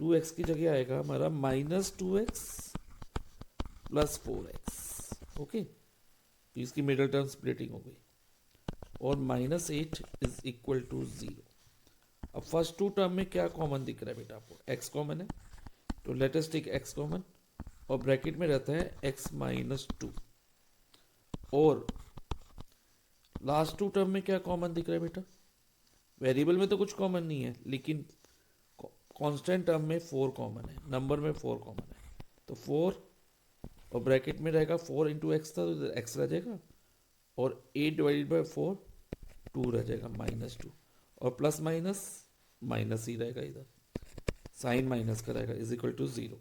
2x की जगह आएगा हमारा -2x + 4x। ओके, तो इसकी मिडिल टर्म स्प्लिटिंग हो गई, और -8 = 0। अब फर्स्ट टू टर्म में क्या कॉमन दिख रहा है बेटा आपको, x कॉमन है, तो let us take x common, और ब्रैकेट में रहता है x -2, और लास्ट टू टर्म में क्या कॉमन दिख रहा है बेटा, वेरिएबल में तो कुछ कॉमन नहीं है, लेकिन कांस्टेंट टर्म में 4 कॉमन है, नंबर में 4 कॉमन है, तो 4, और ब्रैकेट में रहेगा 4 इंटू एक्स था तो x रह जाएगा, और 8/4 2 रह जाएगा -2, और प्लस माइनस माइनस ही रहेगा, इधर साइन माइनस कराएगा, = 0।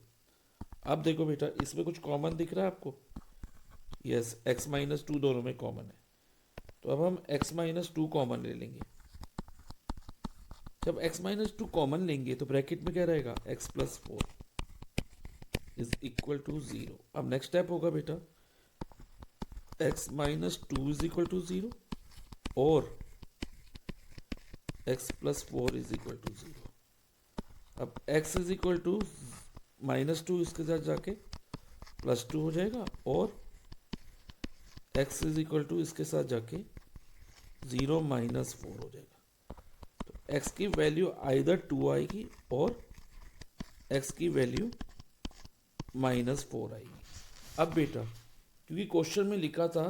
अब देखो बेटा, इसमें कुछ कॉमन दिख रहा है आपको, यस, x -2 दोनों में कॉमन है, तो अब हम x -2 कॉमन ले लेंगे। जब x -2 कॉमन लेंगे तो ब्रैकेट में क्या रहेगा, x + 4 = 0। अब नेक्स्ट स्टेप होगा बेटा, x -2 = 0 और x + 4 = 0। अब x -2 इसके साथ जाके +2 हो जाएगा, और x इसके साथ जाके 0 - 4 हो जाएगा। तो x की वैल्यू आइदर 2 आएगी और x की वैल्यू -4 आएगी। अब बेटा, क्योंकि क्वेश्चन में लिखा था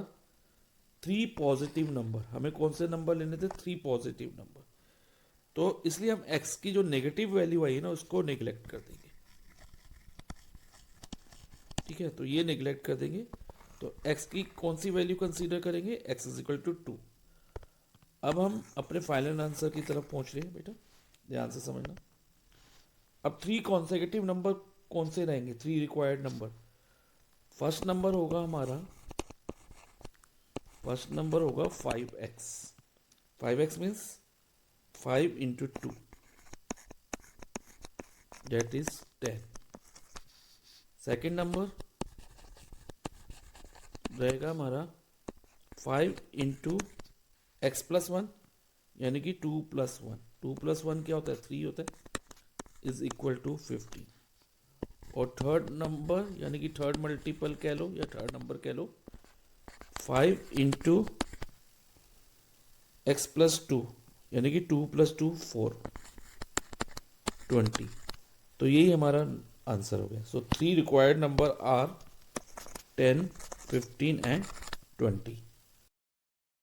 3 पॉजिटिव नंबर, हमें कौन से नंबर लेने थे, 3 पॉजिटिव नंबर, तो इसलिए हम x की जो नेगेटिव वैल्यू आई है ना उसको नेग्लेक्ट कर देंगे, ठीक है। तो ये नेग्लेक्ट कर देंगे, तो x की कौन सी वैल्यू कंसीडर करेंगे, x = 2। अब हम अपने फाइनल आंसर की तरफ पहुंच रहे हैं बेटा, ध्यान से समझना। अब 3 कॉन्सेक्यूटिव नंबर कौन से रहेंगे, 3 रिक्वायर्ड नंबर। फर्स्ट नंबर होगा हमारा, फर्स्ट नंबर होगा 5x। 5x means 5 into 2, that is 10। Second number रहेगा हमारा 5 इंटू x + 1, यानी कि 2 + 1। 2 + 1 क्या होता है, 3 होता है, = 15। और थर्ड नंबर यानी कि थर्ड मल्टीपल कह लो या थर्ड नंबर कह लो, 5 इंटू x + 2, यानी कि 2 + 2 4, 20। तो यही हमारा आंसर हो गया। सो 3 रिक्वायर्ड नंबर आर 10, 15 एंड 20।